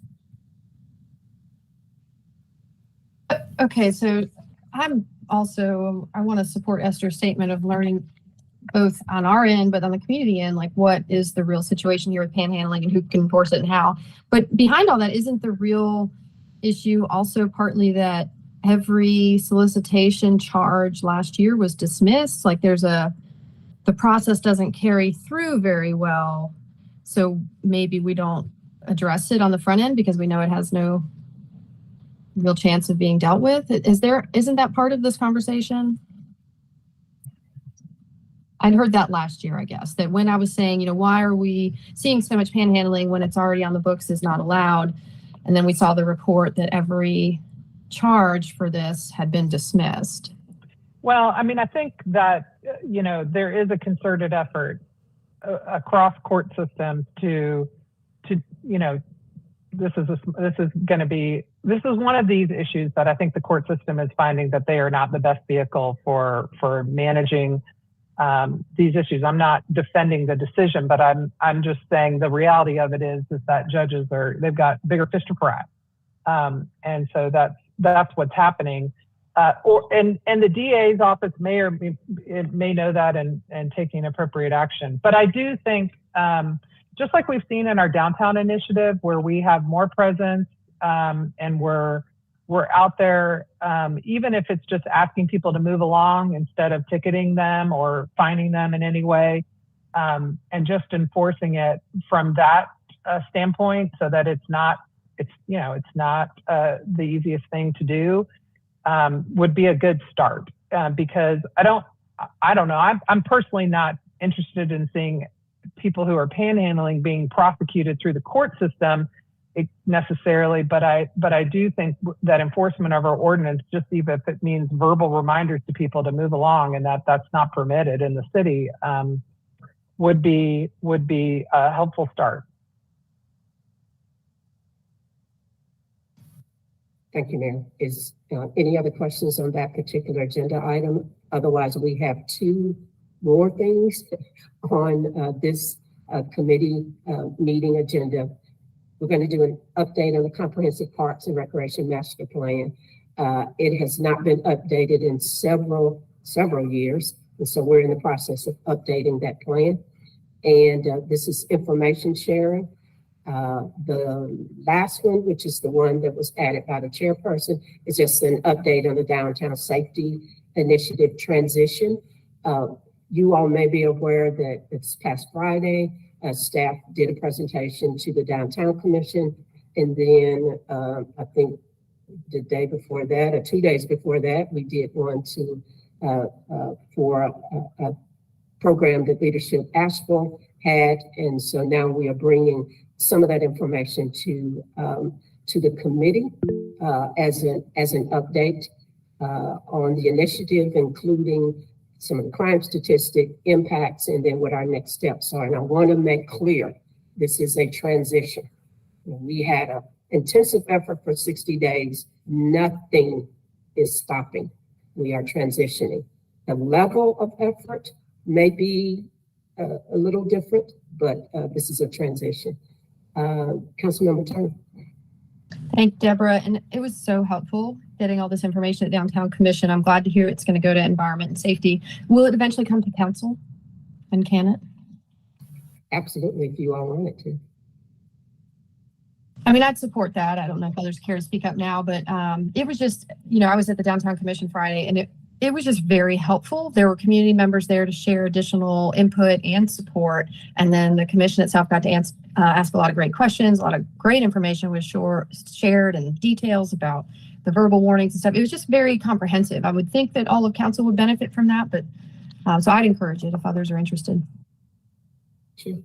Okay, so I want to support Esther's statement of learning both on our end, but on the community end, like what is the real situation here with panhandling and who can enforce it and how. But behind all that, isn't the real issue also partly that every solicitation charge last year was dismissed? Like the process doesn't carry through very well. So maybe we don't address it on the front end because we know it has no real chance of being dealt with. Isn't that part of this conversation? I'd heard that last year, I guess, that when I was saying, why are we seeing so much panhandling when it's already on the books is not allowed? And then we saw the report that every charge for this had been dismissed. Well, I mean, I think that, there is a concerted effort across court systems to this is one of these issues that I think the court system is finding that they are not the best vehicle for managing these issues. I'm not defending the decision, but I'm just saying the reality of it is that judges they've got bigger fish to fry, and so that's what's happening. And the DA's office may know that and taking appropriate action. But I do think, just like we've seen in our downtown initiative, where we have more presence and we're out there, even if it's just asking people to move along instead of ticketing them or fining them in any way, and just enforcing it from that standpoint, so that it's not the easiest thing to do, would be a good start. Because I don't know. I'm personally not interested in seeing people who are panhandling being prosecuted through the court system necessarily, but I do think that enforcement of our ordinance, just even if it means verbal reminders to people to move along, and that's not permitted in the city, would be a helpful start. Thank you, Mayor. Is any other questions on that particular agenda item? Otherwise, we have two more things on this committee meeting agenda. We're going to do an update on the Comprehensive Parks and Recreation Master Plan. It has not been updated in several years, and so we're in the process of updating that plan. And this is information sharing. The last one, which is the one that was added by the chairperson, is just an update on the Downtown Safety Initiative transition. You all may be aware that this past Friday, staff did a presentation to the Downtown Commission, and then I think the day before that, or 2 days before that, we did one for a program that Leadership Asheville had, and so now we are bringing some of that information to the committee as an update on the initiative, including some of the crime statistic impacts, and then what our next steps are. And I want to make clear, this is a transition. We had an intensive effort for 60 days. Nothing is stopping. We are transitioning. The level of effort may be a little different, but this is a transition. Councilmember Turner. Thank Deborah, and it was so helpful getting all this information at Downtown Commission. I'm glad to hear it's going to go to Environment and Safety. Will it eventually come to Council, and can it? Absolutely, if you all want it to. I mean, I'd support that. I don't know if others care to speak up now, but it was just, I was at the Downtown Commission Friday, and it was just very helpful. There were community members there to share additional input and support. And then the commission itself got to ask a lot of great questions. A lot of great information was shared, and details about the verbal warnings and stuff. It was just very comprehensive. I would think that all of council would benefit from that, but so I'd encourage it if others are interested. Sure.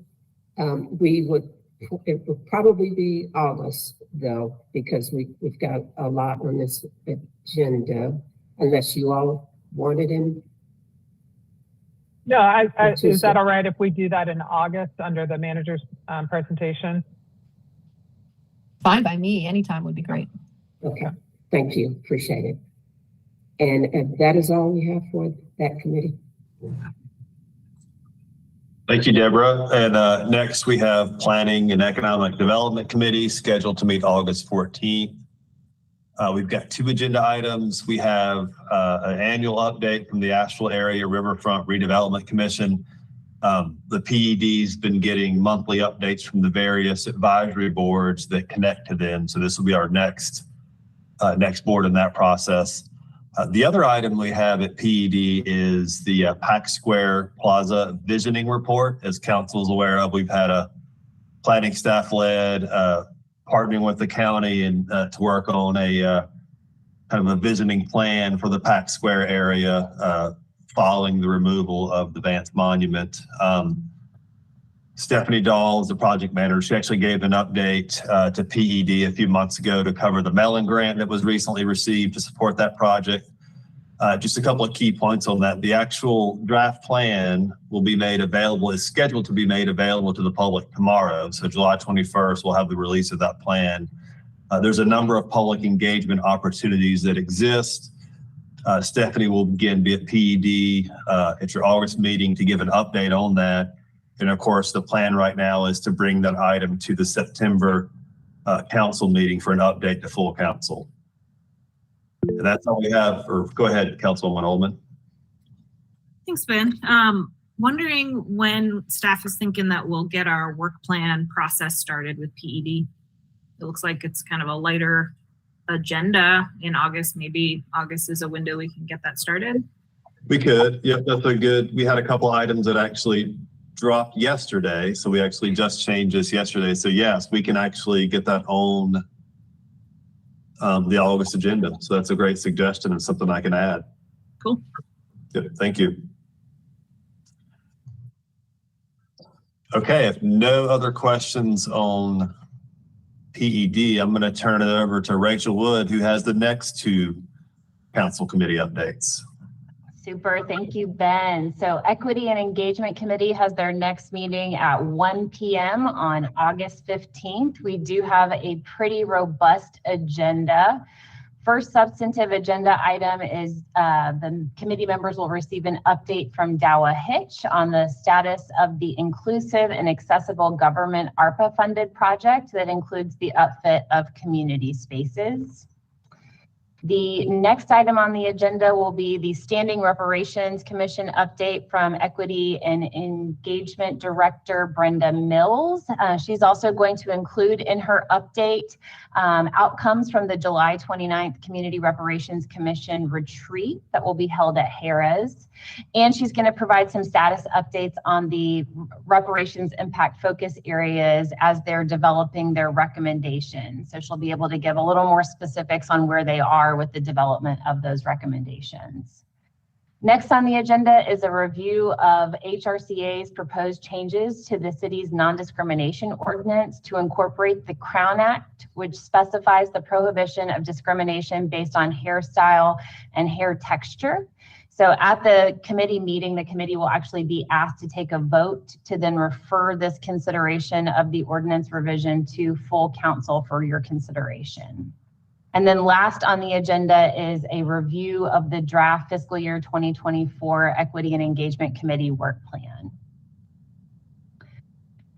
It would probably be August though, because we've got a lot on this agenda, unless you all want it in. No, is that all right if we do that in August under the manager's presentation? Fine by me. Anytime would be great. Okay, thank you. Appreciate it. And that is all we have for that committee. Thank you, Deborah. And next we have Planning and Economic Development Committee scheduled to meet August 14th. We've got two agenda items. We have an annual update from the Asheville Area Riverfront Redevelopment Commission. The PED's been getting monthly updates from the various advisory boards that connect to them. So this will be our next board in that process. The other item we have at PED is the Pack Square Plaza Visioning Report. As council is aware of, we've had a planning staff led partnering with the county and to work on a kind of a visioning plan for the Pack Square area following the removal of the Vance Monument. Stephanie Dahl is the project manager. She actually gave an update to PED a few months ago to cover the Mellon grant that was recently received to support that project. Just a couple of key points on that. The actual draft plan is scheduled to be made available to the public tomorrow. So July 21st, we'll have the release of that plan. There's a number of public engagement opportunities that exist. Stephanie will again be at PED at your August meeting to give an update on that. And of course, the plan right now is to bring that item to the September council meeting for an update to full council. And that's all we have. Go ahead, Councilwoman Ullman. Thanks, Ben. Wondering when staff is thinking that we'll get our work plan process started with PED. It looks like it's kind of a lighter agenda in August. Maybe August is a window we can get that started. We could. Yep, we had a couple items that actually dropped yesterday. So we actually just changed this yesterday. So yes, we can actually get that on the August agenda. So that's a great suggestion and something I can add. Cool. Good. Thank you. Okay, if no other questions on PED, I'm going to turn it over to Rachel Wood, who has the next two council committee updates. Super, thank you, Ben. So Equity and Engagement Committee has their next meeting at 1 p.m. on August 15th. We do have a pretty robust agenda. First substantive agenda item is the committee members will receive an update from Dowa Hitch on the status of the Inclusive and Accessible Government ARPA funded project that includes the upfit of community spaces. The next item on the agenda will be the Standing Reparations Commission update from Equity and Engagement Director Brenda Mills. She's also going to include in her update outcomes from the July 29th Community Reparations Commission retreat that will be held at Harrah's. And she's going to provide some status updates on the reparations impact focus areas as they're developing their recommendations. So she'll be able to give a little more specifics on where they are with the development of those recommendations. Next on the agenda is a review of HRCA's proposed changes to the city's non-discrimination ordinance to incorporate the Crown Act, which specifies the prohibition of discrimination based on hairstyle and hair texture. So at the committee meeting, the committee will actually be asked to take a vote to then refer this consideration of the ordinance revision to full council for your consideration. And then last on the agenda is a review of the draft fiscal year 2024 Equity and Engagement Committee work plan.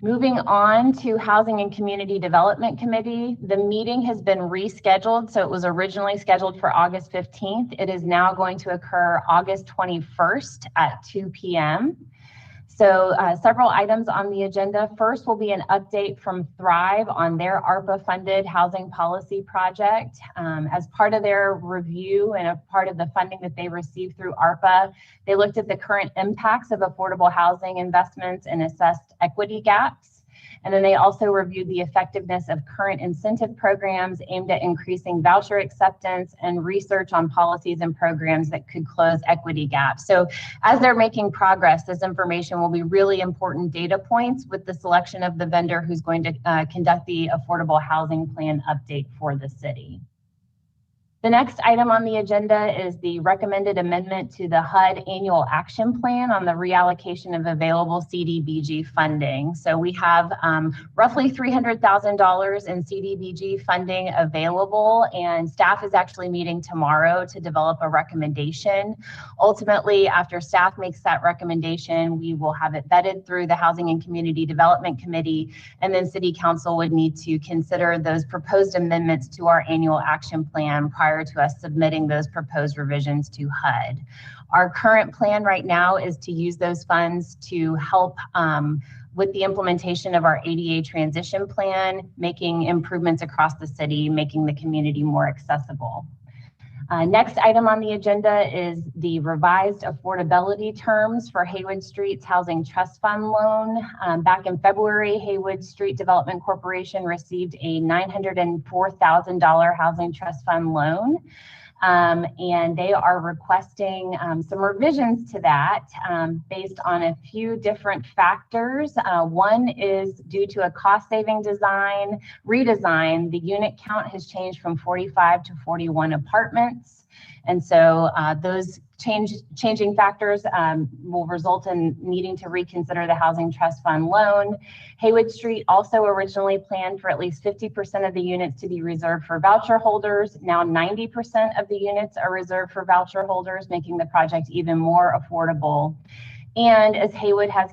Moving on to Housing and Community Development Committee, the meeting has been rescheduled. So it was originally scheduled for August 15th. It is now going to occur August 21st at 2 p.m. So several items on the agenda. First will be an update from Thrive on their ARPA-funded housing policy project. As part of their review and a part of the funding that they received through ARPA, they looked at the current impacts of affordable housing investments and assessed equity gaps. And then they also reviewed the effectiveness of current incentive programs aimed at increasing voucher acceptance and research on policies and programs that could close equity gaps. So as they're making progress, this information will be really important data points with the selection of the vendor who's going to conduct the affordable housing plan update for the city. The next item on the agenda is the recommended amendment to the HUD annual action plan on the reallocation of available CDBG funding. So we have roughly $300,000 in CDBG funding available, and staff is actually meeting tomorrow to develop a recommendation. Ultimately, after staff makes that recommendation, we will have it vetted through the Housing and Community Development Committee, and then City Council would need to consider those proposed amendments to our annual action plan prior to us submitting those proposed revisions to HUD. Our current plan right now is to use those funds to help with the implementation of our ADA transition plan, making improvements across the city, making the community more accessible. Next item on the agenda is the revised affordability terms for Haywood Street's Housing Trust Fund loan. Back in February, Haywood Street Development Corporation received a $904,000 Housing Trust Fund loan. And they are requesting some revisions to that based on a few different factors. One is due to a cost-saving redesign, the unit count has changed from 45 to 41 apartments. And so those changing factors will result in needing to reconsider the Housing Trust Fund loan. Haywood Street also originally planned for at least 50% of the units to be reserved for voucher holders. Now 90% of the units are reserved for voucher holders, making the project even more affordable. And as Haywood has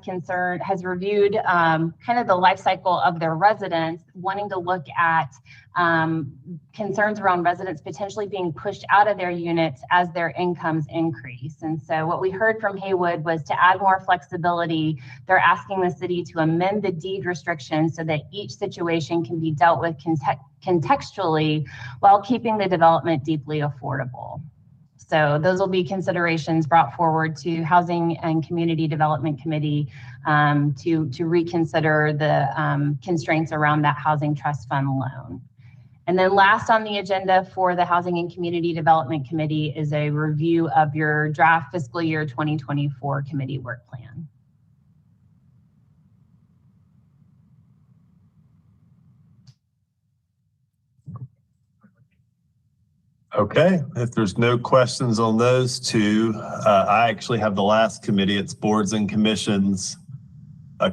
reviewed kind of the life cycle of their residents, wanting to look at concerns around residents potentially being pushed out of their units as their incomes increase. And so what we heard from Haywood was to add more flexibility, they're asking the city to amend the deed restrictions so that each situation can be dealt with contextually while keeping the development deeply affordable. So those will be considerations brought forward to Housing and Community Development Committee to reconsider the constraints around that Housing Trust Fund loan. And then last on the agenda for the Housing and Community Development Committee is a review of your draft fiscal year 2024 committee work plan. Okay, if there's no questions on those two, I actually have the last committee. It's boards and commissions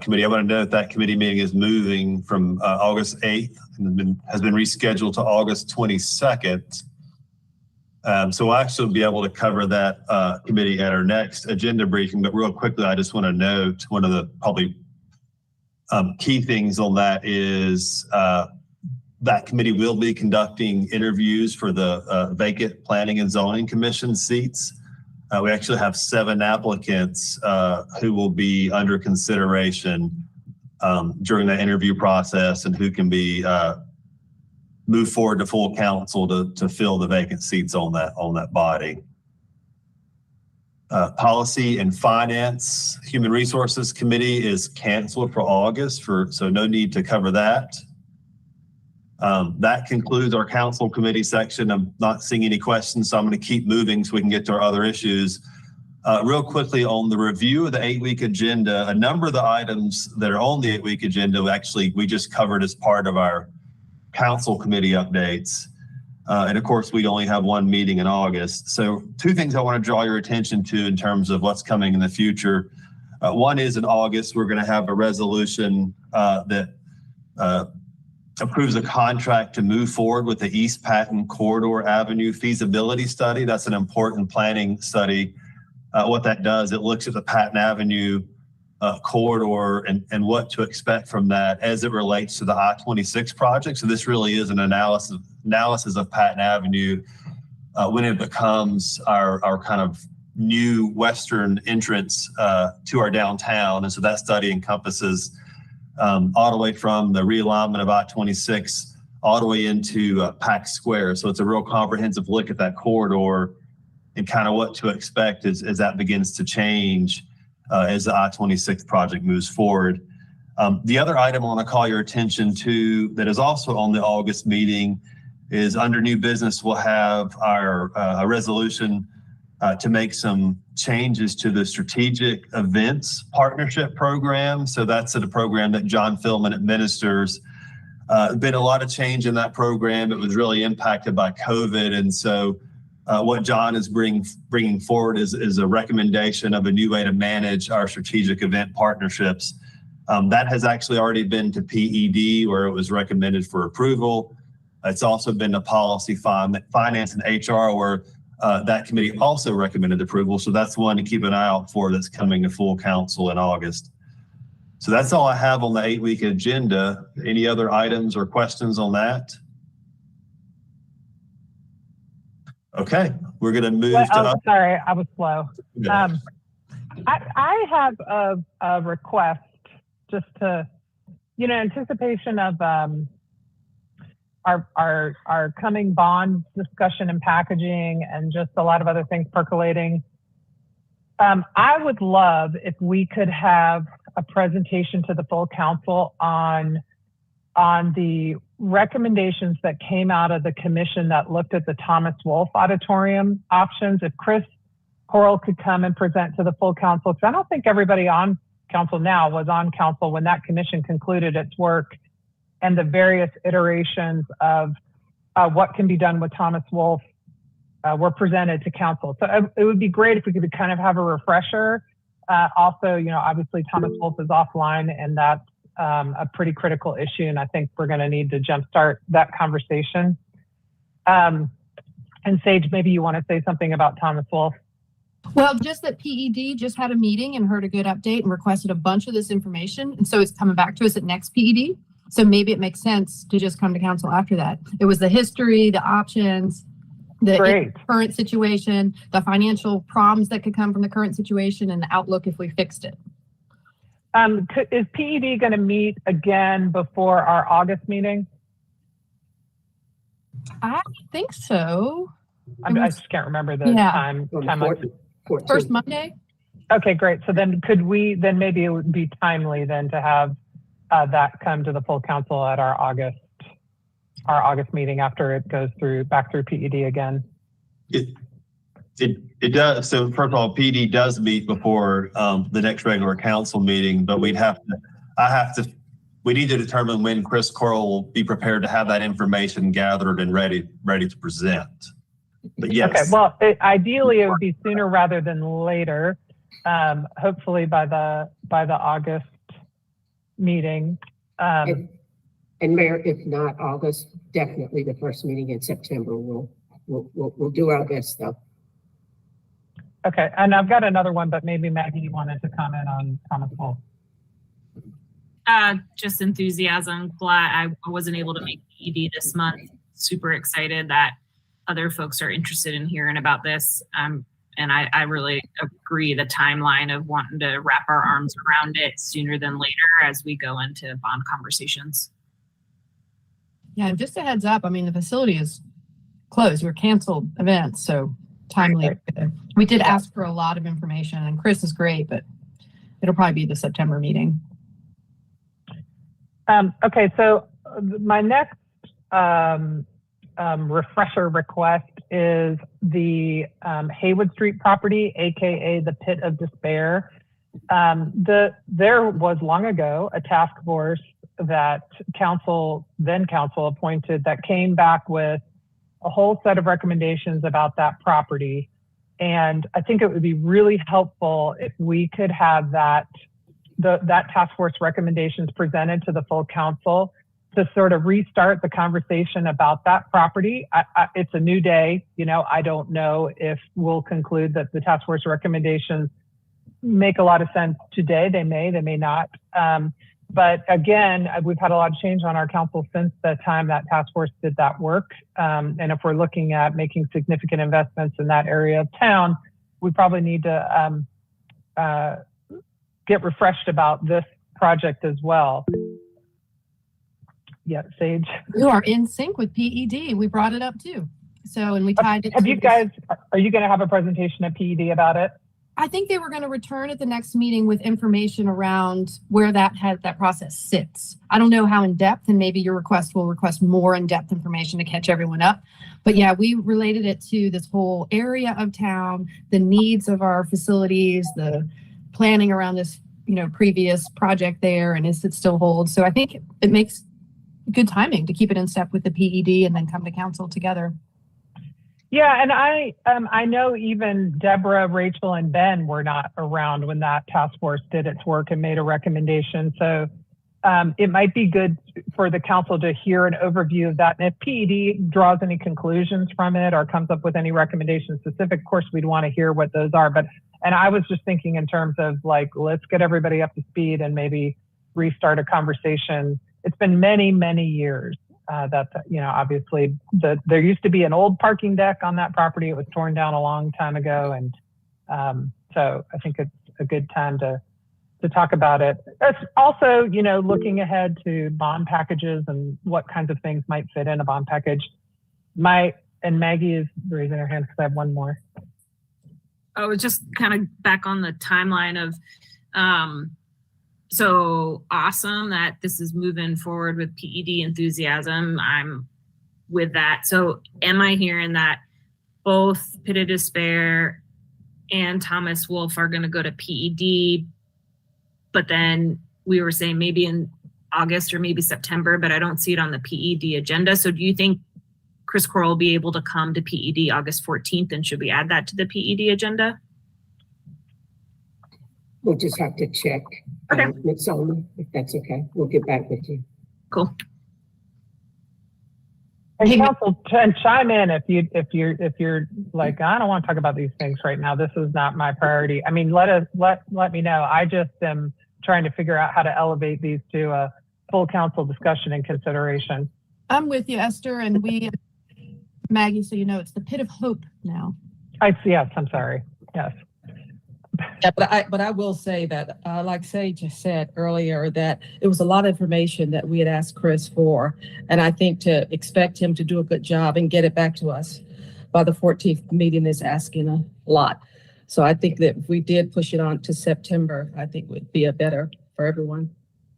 committee. I want to note that committee meeting is moving from August 8th and has been rescheduled to August 22nd. So we'll actually be able to cover that committee at our next agenda briefing. But real quickly, I just want to note one of the probably key things on that is that committee will be conducting interviews for the vacant planning and zoning commission seats. We actually have 7 applicants who will be under consideration during the interview process and who can be moved forward to full council to fill the vacant seats on that body. Policy and Finance Human Resources Committee is canceled for August, so no need to cover that. That concludes our council committee section. I'm not seeing any questions, so I'm going to keep moving so we can get to our other issues. Real quickly on the review of the 8-week agenda, a number of the items that are on the 8-week agenda, actually, we just covered as part of our council committee updates. And of course, we only have 1 meeting in August. So 2 things I want to draw your attention to in terms of what's coming in the future. One is in August, we're going to have a resolution that approves a contract to move forward with the East Patton Corridor Avenue feasibility study. That's an important planning study. What that does, it looks at the Patton Avenue corridor and what to expect from that as it relates to the I-26 project. So this really is an analysis of Patton Avenue when it becomes our kind of new western entrance to our downtown. And so that study encompasses all the way from the realignment of I-26 all the way into Pack Square. So it's a real comprehensive look at that corridor and kind of what to expect as that begins to change as the I-26 project moves forward. The other item I want to call your attention to that is also on the August meeting is under new business, we'll have our a resolution to make some changes to the strategic events partnership program. So that's a program that John Philman administers. Been a lot of change in that program. It was really impacted by COVID. And so what John is bringing forward is a recommendation of a new way to manage our strategic event partnerships. That has actually already been to PED where it was recommended for approval. It's also been to Policy, Finance, and HR where that committee also recommended approval. So that's one to keep an eye out for that's coming to full council in August. So that's all I have on the 8-week agenda. Any other items or questions on that? Okay, we're going to move to. Sorry, I was slow. I have a request just to, anticipation of our coming bond discussion and packaging and just a lot of other things percolating. I would love if we could have a presentation to the full council on the recommendations that came out of the commission that looked at the Thomas Wolfe Auditorium options. If Chris Corll could come and present to the full council, because I don't think everybody on council now was on council when that commission concluded its work and the various iterations of what can be done with Thomas Wolfe were presented to council. So it would be great if we could kind of have a refresher. Also, obviously Thomas Wolfe is offline and that's a pretty critical issue. And I think we're going to need to jumpstart that conversation. And Sage, maybe you want to say something about Thomas Wolfe. Well, just that PED just had a meeting and heard a good update and requested a bunch of this information. And so it's coming back to us at next PED. So maybe it makes sense to just come to council after that. It was the history, the options, the current situation, the financial problems that could come from the current situation, and the outlook if we fixed it. Is PED going to meet again before our August meeting? I think so. I just can't remember the time. First Monday? Okay, great. So then maybe it would be timely then to have that come to the full council at our August meeting after it goes back through PED again. It does. So first of all, PD does meet before the next regular council meeting, but we need to determine when Chris Corll will be prepared to have that information gathered and ready to present. But yes. Okay, well, ideally it would be sooner rather than later. Hopefully by the August meeting. And Mayor, if not August, definitely the first meeting in September. We'll do our best though. Okay, and I've got another one, but maybe Maggie, you wanted to comment on Thomas Wolf. Just enthusiasm. Glad I wasn't able to make PED this month. Super excited that other folks are interested in hearing about this. And I really agree the timeline of wanting to wrap our arms around it sooner than later as we go into bond conversations. Yeah, and just a heads up, I mean, the facility is closed. We're canceled events, so timely. Right. We did ask for a lot of information, and Chris is great, but it'll probably be the September meeting. Okay, so my next refresher request is the Haywood Street property, aka the Pit of Despair. There was long ago a task force that then council appointed that came back with a whole set of recommendations about that property. And I think it would be really helpful if we could have that task force recommendations presented to the full council to sort of restart the conversation about that property. It's a new day. I don't know if we'll conclude that the task force recommendations make a lot of sense today. They may not. But again, we've had a lot of change on our council since the time that task force did that work. And if we're looking at making significant investments in that area of town, we probably need to get refreshed about this project as well. Yeah, Sage. You are in sync with PED. We brought it up too. So, and we tied it. Are you going to have a presentation at PED about it? I think they were going to return at the next meeting with information around where that process sits. I don't know how in depth, and maybe your request will request more in-depth information to catch everyone up. But yeah, we related it to this whole area of town, the needs of our facilities, the planning around this, previous project there, and is it still holds. So I think it makes good timing to keep it in step with the PED and then come to council together. Yeah, and I know even Deborah, Rachel, and Ben were not around when that task force did its work and made a recommendation. So it might be good for the council to hear an overview of that. And if PED draws any conclusions from it or comes up with any recommendations specific, of course, we'd want to hear what those are. And I was just thinking in terms of let's get everybody up to speed and maybe restart a conversation. It's been many, many years. Obviously there used to be an old parking deck on that property. It was torn down a long time ago. And so I think it's a good time to talk about it. It's also, looking ahead to bond packages and what kinds of things might fit in a bond package. And Maggie is raising her hand because I have one more. I was just kind of back on the timeline of, so awesome that this is moving forward with PED enthusiasm. I'm with that. So am I hearing that both Pit of Despair and Thomas Wolf are going to go to PED, but then we were saying maybe in August or maybe September, but I don't see it on the PED agenda. So do you think Chris Corll will be able to come to PED August 14th, and should we add that to the PED agenda? We'll just have to check. Okay. Ms. Solomon, if that's okay. We'll get back with you. Cool. And council, chime in if you're like, I don't want to talk about these things right now. This is not my priority. I mean, let me know. I just am trying to figure out how to elevate these to a full council discussion and consideration. I'm with you, Esther, and Maggie, so it's the Pit of Hope now. Yes, I'm sorry. Yes. Yeah, but I will say that, like Sage just said earlier, that it was a lot of information that we had asked Chris for, and I think to expect him to do a good job and get it back to us by the 14th meeting is asking a lot. So I think that if we did push it on to September, I think would be a better for everyone.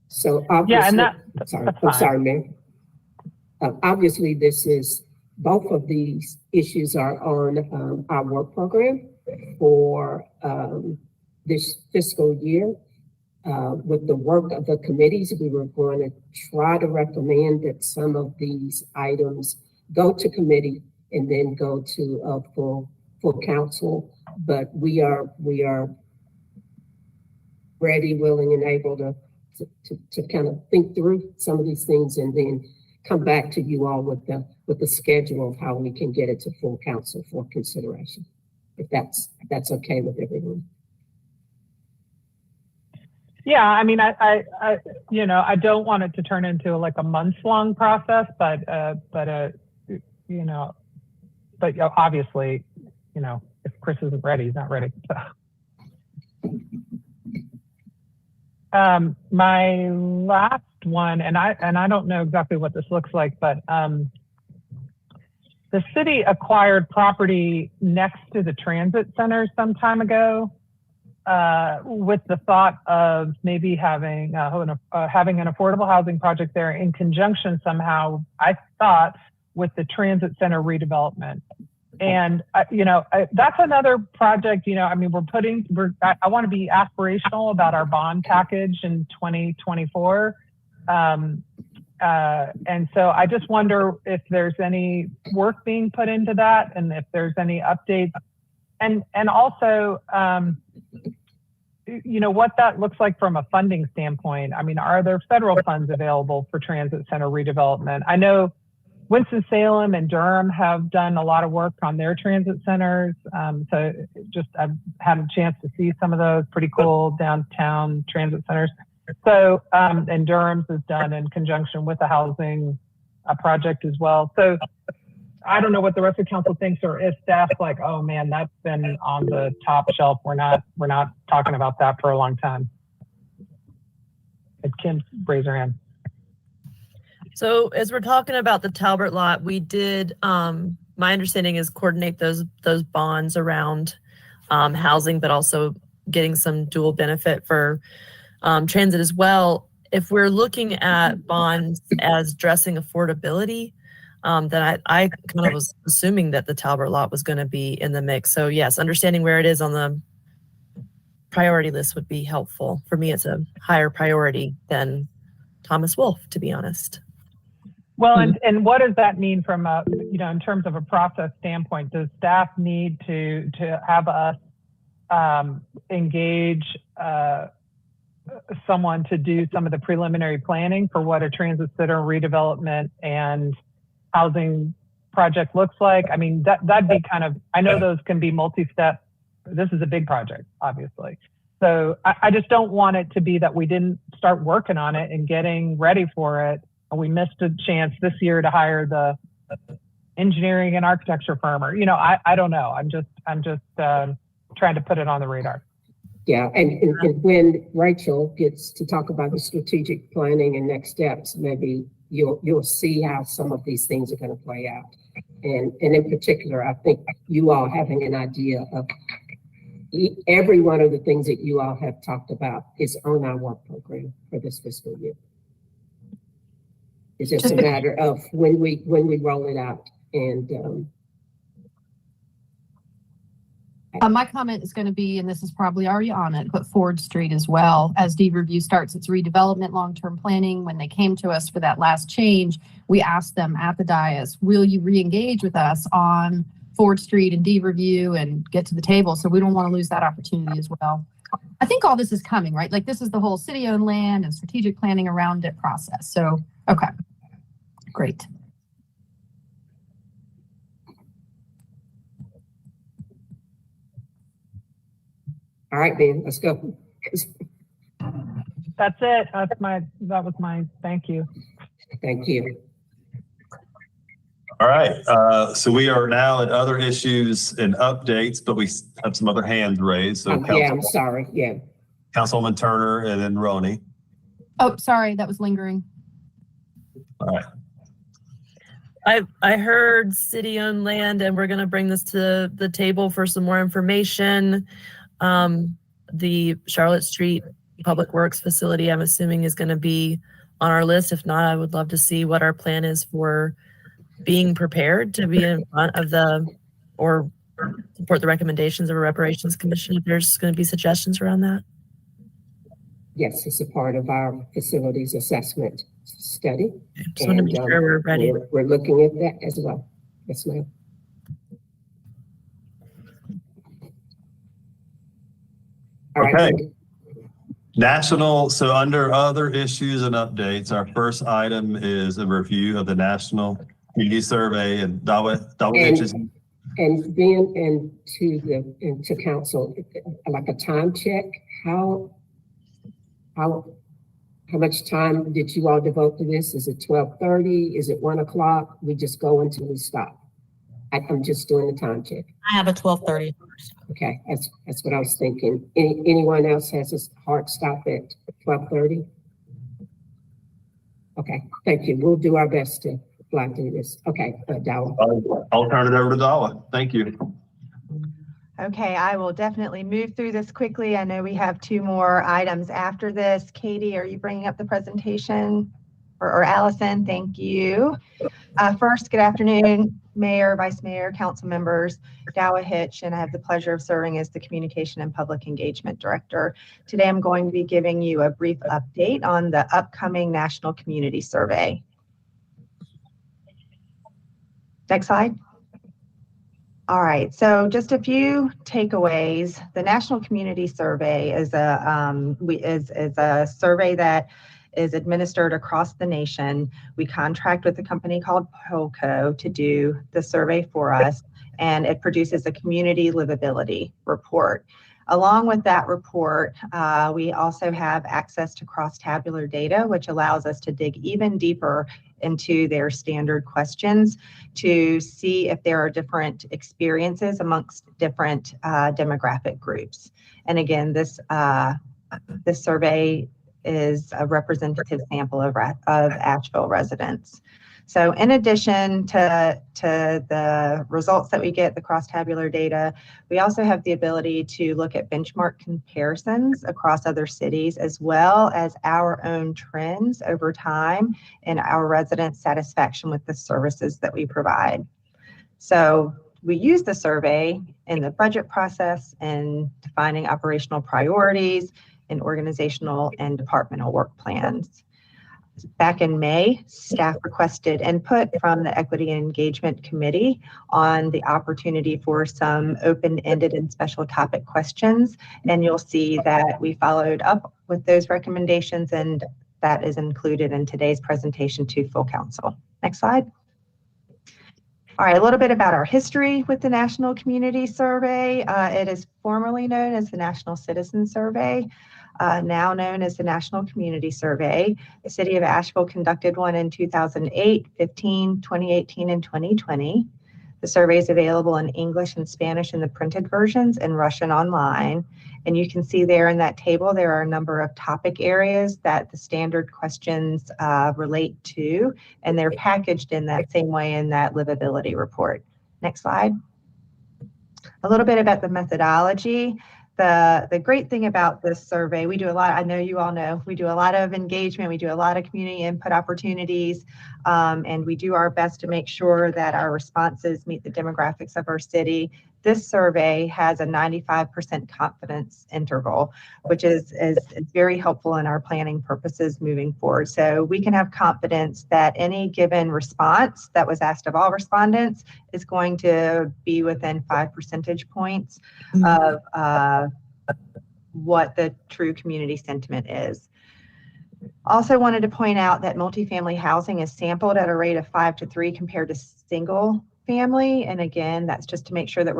So obviously, yeah, I'm sorry, Mayor. Obviously, both of these issues are on our work program for this fiscal year. With the work of the committees, we were going to try to recommend that some of these items go to committee and then go to full council. But we are ready, willing, and able to kind of think through some of these things and then come back to you all with the schedule of how we can get it to full council for consideration, if that's okay with everyone. Yeah, I mean, I don't want it to turn into like a months-long process, but obviously, if Chris isn't ready, he's not ready. So. My last one, and I don't know exactly what this looks like, but the city acquired property next to the transit center some time ago, with the thought of maybe having an affordable housing project there in conjunction somehow, I thought, with the transit center redevelopment. And, that's another project, I mean, I want to be aspirational about our bond package in 2024. And so I just wonder if there's any work being put into that and if there's any updates and also, what that looks like from a funding standpoint. I mean, are there federal funds available for transit center redevelopment? I know Winston-Salem and Durham have done a lot of work on their transit centers. So I've had a chance to see some of those pretty cool downtown transit centers. So, and Durham's is done in conjunction with the housing project as well. So I don't know what the rest of council thinks, or if staff's like, oh man, that's been on the top shelf. We're not talking about that for a long time. And Kim, raise her hand. So as we're talking about the Talbert lot, we did, my understanding is coordinate those bonds around housing, but also getting some dual benefit for transit as well. If we're looking at bonds as addressing affordability, then I kind of was assuming that the Talbert lot was going to be in the mix. So yes, understanding where it is on the priority list would be helpful. For me, it's a higher priority than Thomas Wolfe, to be honest. Well, and what does that mean from a, in terms of a process standpoint? Does staff need to have us engage someone to do some of the preliminary planning for what a transit center redevelopment and housing project looks like? I mean, that'd be kind of, I know those can be multi-step. This is a big project, obviously. So I just don't want it to be that we didn't start working on it and getting ready for it. We missed a chance this year to hire the engineering and architecture firm, or I don't know. I'm just trying to put it on the radar. Yeah, and when Rachel gets to talk about the strategic planning and next steps, maybe you'll see how some of these things are going to play out. And in particular, I think you all having an idea of every one of the things that you all have talked about is on our work program for this fiscal year. It's just a matter of when we roll it out. And my comment is going to be, and this is probably already on it, but Ford Street as well. As D Review starts its redevelopment long-term planning, when they came to us for that last change, we asked them at the dais, will you re-engage with us on Ford Street and D Review and get to the table? So we don't want to lose that opportunity as well. I think all this is coming, right? Like this is the whole city-owned land and strategic planning around it process. So, okay, great. All right, Ben, let's go. That's it. That was my thank you. Thank you. All right. So we are now at other issues and updates, but we have some other hands raised. So yeah, I'm sorry. Yeah. Councilwoman Turner and then Roney. Oh, sorry, that was lingering. All right. I heard city-owned land, and we're going to bring this to the table for some more information. The Charlotte Street Public Works facility, I'm assuming, is going to be on our list. If not, I would love to see what our plan is for being prepared to be in front of or support the recommendations of a reparations commission, if there's going to be suggestions around that. Yes, it's a part of our facilities assessment study. Just want to make sure we're ready. We're looking at that as well. Yes, ma'am. All right. Okay. National, so under other issues and updates, our first item is a review of the National Community Survey, and Dawa Hitches. And then, and to council, like a time check, how much time did you all devote to this? Is it 12:30? Is it 1 o'clock? We just go until we stop. I'm just doing the time check. I have a 12:30. Okay, that's what I was thinking. Anyone else has a hard stop at 12:30? Okay, thank you. We'll do our best to fly through this. Okay, Dawa. I'll turn it over to Dawa. Thank you. Okay, I will definitely move through this quickly. I know we have 2 more items after this. Katie, are you bringing up the presentation? Or Allison, thank you. First, good afternoon, Mayor, Vice Mayor, Council members, Dawa Hitch, and I have the pleasure of serving as the Communication and Public Engagement Director. Today, I'm going to be giving you a brief update on the upcoming National Community Survey. Next slide. All right, so just a few takeaways. The National Community Survey is a survey that is administered across the nation. We contract with a company called Polco to do the survey for us, and it produces a community livability report. Along with that report, we also have access to cross-tabular data, which allows us to dig even deeper into their standard questions to see if there are different experiences amongst different demographic groups. And again, this survey is a representative sample of Asheville residents. So in addition to the results that we get, the cross-tabular data, we also have the ability to look at benchmark comparisons across other cities, as well as our own trends over time and our resident satisfaction with the services that we provide. So we use the survey in the budget process and defining operational priorities and organizational and departmental work plans. Back in May, staff requested input from the Equity and Engagement Committee on the opportunity for some open-ended and special topic questions. And you'll see that we followed up with those recommendations, and that is included in today's presentation to full council. Next slide. All right, a little bit about our history with the National Community Survey. It is formerly known as the National Citizen Survey. Now known as the National Community Survey. The City of Asheville conducted one in 2008, 15, 2018, and 2020. The survey is available in English and Spanish in the printed versions and Russian online. And you can see there in that table, there are a number of topic areas that the standard questions relate to, and they're packaged in that same way in that livability report. Next slide. A little bit about the methodology. The great thing about this survey, we do a lot, I know you all know, we do a lot of engagement, we do a lot of community input opportunities, and we do our best to make sure that our responses meet the demographics of our city. This survey has a 95% confidence interval, which is very helpful in our planning purposes moving forward. So we can have confidence that any given response that was asked of all respondents is going to be within 5 percentage points of what the true community sentiment is. Also wanted to point out that multifamily housing is sampled at a rate of 5 to 3 compared to single family. And again, that's just to make sure that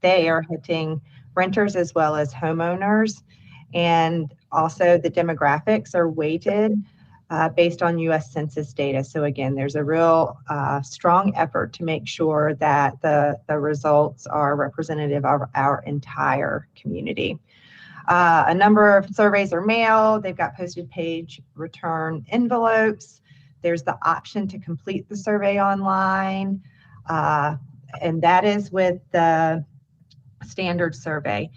they are hitting renters as well as homeowners. And also the demographics are weighted based on US Census data. So again, there's a real strong effort to make sure that the results are representative of our entire community. A number of surveys are mailed. They've got posted page return envelopes. There's the option to complete the survey online, and that is with the standard survey,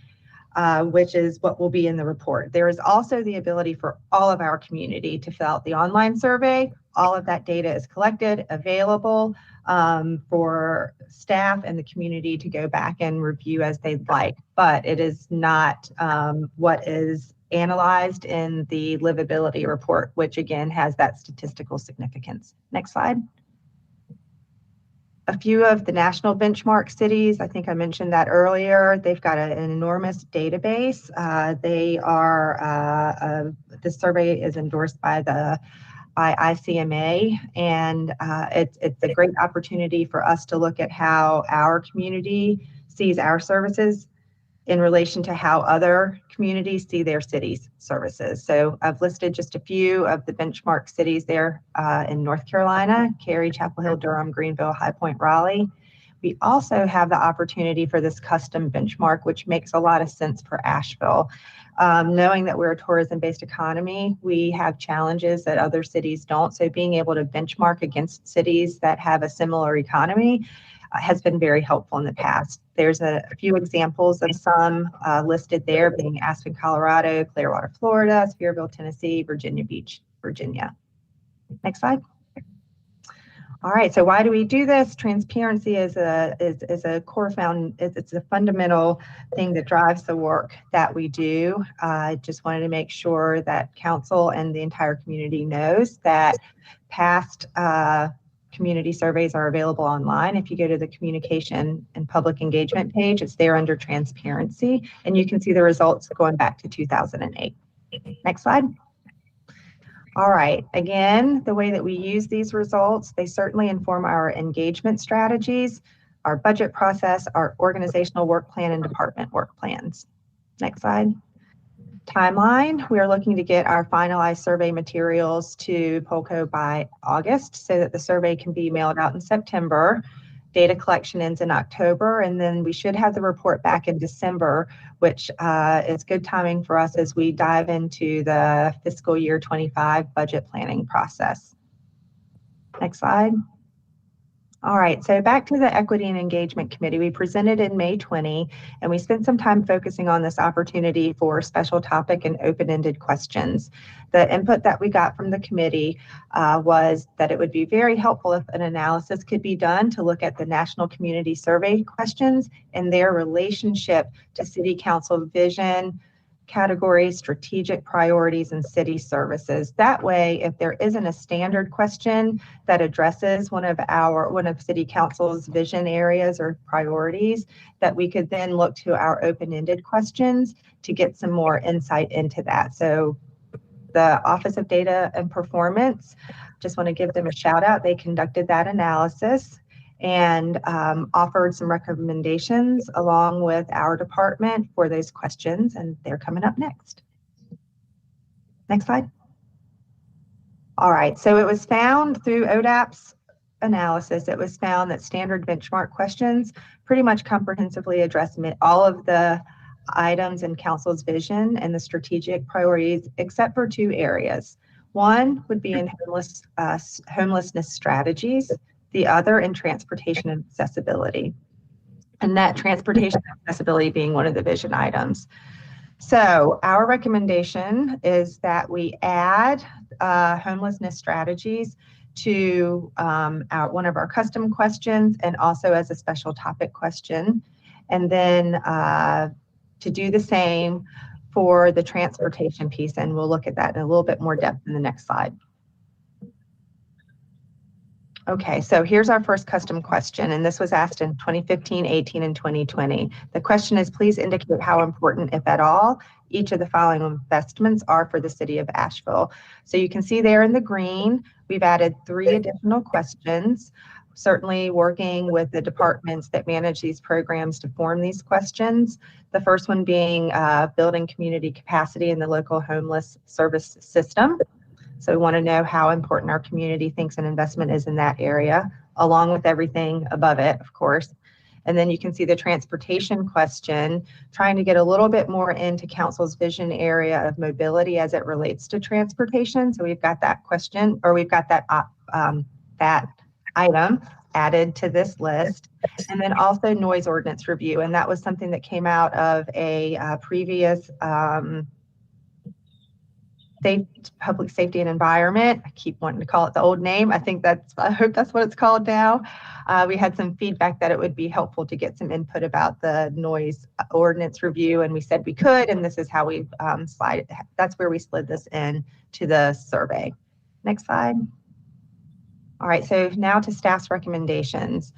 which is what will be in the report. There is also the ability for all of our community to fill out the online survey. All of that data is collected, available for staff and the community to go back and review as they'd like, but it is not what is analyzed in the livability report, which again has that statistical significance. Next slide. A few of the national benchmark cities, I think I mentioned that earlier, they've got an enormous database. This survey is endorsed by ICMA, and it's a great opportunity for us to look at how our community sees our services in relation to how other communities see their city's services. So I've listed just a few of the benchmark cities there in North Carolina: Cary, Chapel Hill, Durham, Greenville, High Point, Raleigh. We also have the opportunity for this custom benchmark, which makes a lot of sense for Asheville. Knowing that we're a tourism-based economy, we have challenges that other cities don't. So being able to benchmark against cities that have a similar economy has been very helpful in the past. There's a few examples of some listed there, being Aspen, Colorado, Clearwater, Florida, Spearville, Tennessee, Virginia Beach, Virginia. Next slide. All right, so why do we do this? Transparency is a core it's a fundamental thing that drives the work that we do. I just wanted to make sure that council and the entire community knows that past community surveys are available online. If you go to the communication and public engagement page, it's there under transparency, and you can see the results going back to 2008. Next slide. All right, again, the way that we use these results, they certainly inform our engagement strategies, our budget process, our organizational work plan, and department work plans. Next slide. Timeline, we are looking to get our finalized survey materials to Polco by August so that the survey can be mailed out in September. Data collection ends in October, and then we should have the report back in December, which is good timing for us as we dive into the fiscal year 25 budget planning process. Next slide. All right, so back to the Equity and Engagement Committee. We presented in May 20, and we spent some time focusing on this opportunity for special topic and open-ended questions. The input that we got from the committee was that it would be very helpful if an analysis could be done to look at the National Community Survey questions and their relationship to City Council vision, categories, strategic priorities, and city services. That way, if there isn't a standard question that addresses one of City Council's vision areas or priorities, that we could then look to our open-ended questions to get some more insight into that. So the Office of Data and Performance, just want to give them a shout out. They conducted that analysis and offered some recommendations along with our department for those questions, and they're coming up next. Next slide. All right, so it was found through ODAP's analysis, it was found that standard benchmark questions pretty much comprehensively address all of the items in council's vision and the strategic priorities, except for two areas. One would be in homelessness strategies, the other in transportation and accessibility, and that transportation and accessibility being one of the vision items. So our recommendation is that we add homelessness strategies to one of our custom questions and also as a special topic question, and then to do the same for the transportation piece, and we'll look at that in a little bit more depth in the next slide. Okay, so here's our first custom question, and this was asked in 2015, 18, and 2020. The question is, please indicate how important, if at all, each of the following investments are for the city of Asheville. So you can see there in the green, we've added 3 additional questions, certainly working with the departments that manage these programs to form these questions. The first one being building community capacity in the local homeless service system. So we want to know how important our community thinks an investment is in that area, along with everything above it, of course. And then you can see the transportation question, trying to get a little bit more into council's vision area of mobility as it relates to transportation. So we've got that question, or we've got that item added to this list. And then also noise ordinance review. And that was something that came out of a previous public safety and environment. I keep wanting to call it the old name. I hope that's what it's called now. We had some feedback that it would be helpful to get some input about the noise ordinance review, and we said we could, and this is how we that's where we slid this in to the survey. Next slide. All right, so now to staff's recommendations.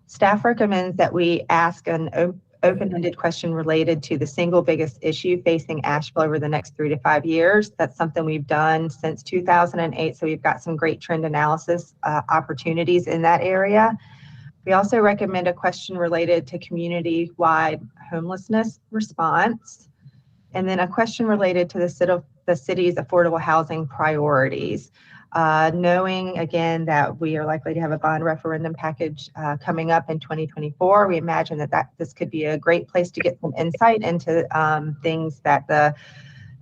Staff recommends that we ask an open-ended question related to the single biggest issue facing Asheville over the next 3 to 5 years. That's something we've done since 2008, so we've got some great trend analysis opportunities in that area. We also recommend a question related to community-wide homelessness response, and then a question related to the city's affordable housing priorities. Knowing again that we are likely to have a bond referendum package coming up in 2024, we imagine that this could be a great place to get some insight into things that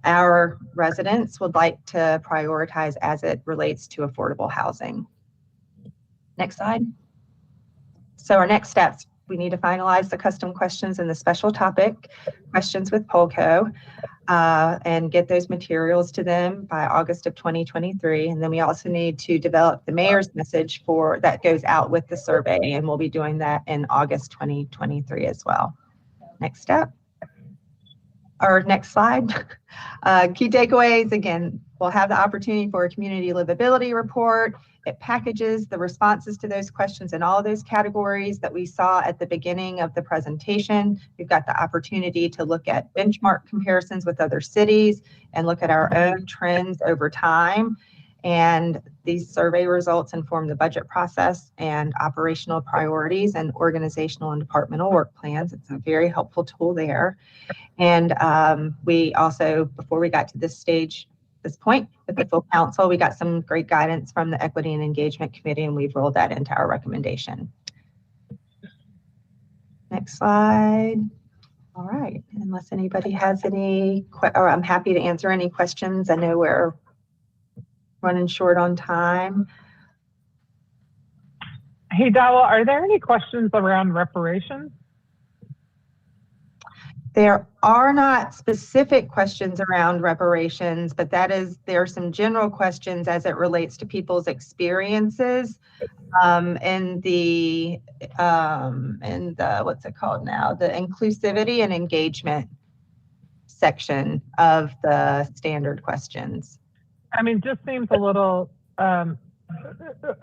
our residents would like to prioritize as it relates to affordable housing. Next slide. So our next steps, we need to finalize the custom questions and the special topic questions with Polco. And get those materials to them by August of 2023. And then we also need to develop the mayor's message that goes out with the survey, and we'll be doing that in August 2023 as well. Next step, or next slide. Key takeaways, again, we'll have the opportunity for a community livability report. It packages the responses to those questions in all of those categories that we saw at the beginning of the presentation. We've got the opportunity to look at benchmark comparisons with other cities and look at our own trends over time. And these survey results inform the budget process and operational priorities and organizational and departmental work plans. It's a very helpful tool there. And we also, before we got to this point with the full council, we got some great guidance from the Equity and Engagement Committee, and we've rolled that into our recommendation. Next slide. All right, unless anybody has any, or I'm happy to answer any questions. I know we're running short on time. Hey, Dawa, are there any questions around reparations? There are not specific questions around reparations, but there are some general questions as it relates to people's experiences in the what's it called now? The inclusivity and engagement section of the standard questions. I mean, just seems a little, I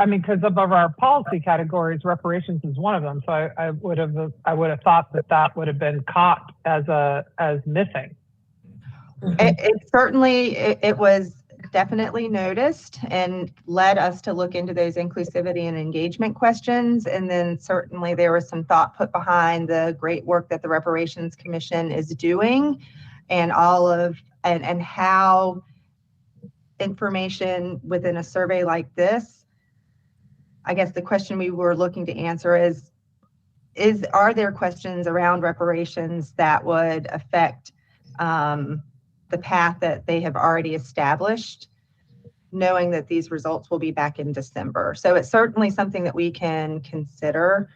mean, because of our policy categories, reparations is one of them. So I would have thought that would have been caught as missing. It certainly was definitely noticed and led us to look into those inclusivity and engagement questions. And then certainly there was some thought put behind the great work that the Reparations Commission is doing, and and how information within a survey like this. I guess the question we were looking to answer is are there questions around reparations that would affect the path that they have already established, knowing that these results will be back in December? So it's certainly something that we can consider,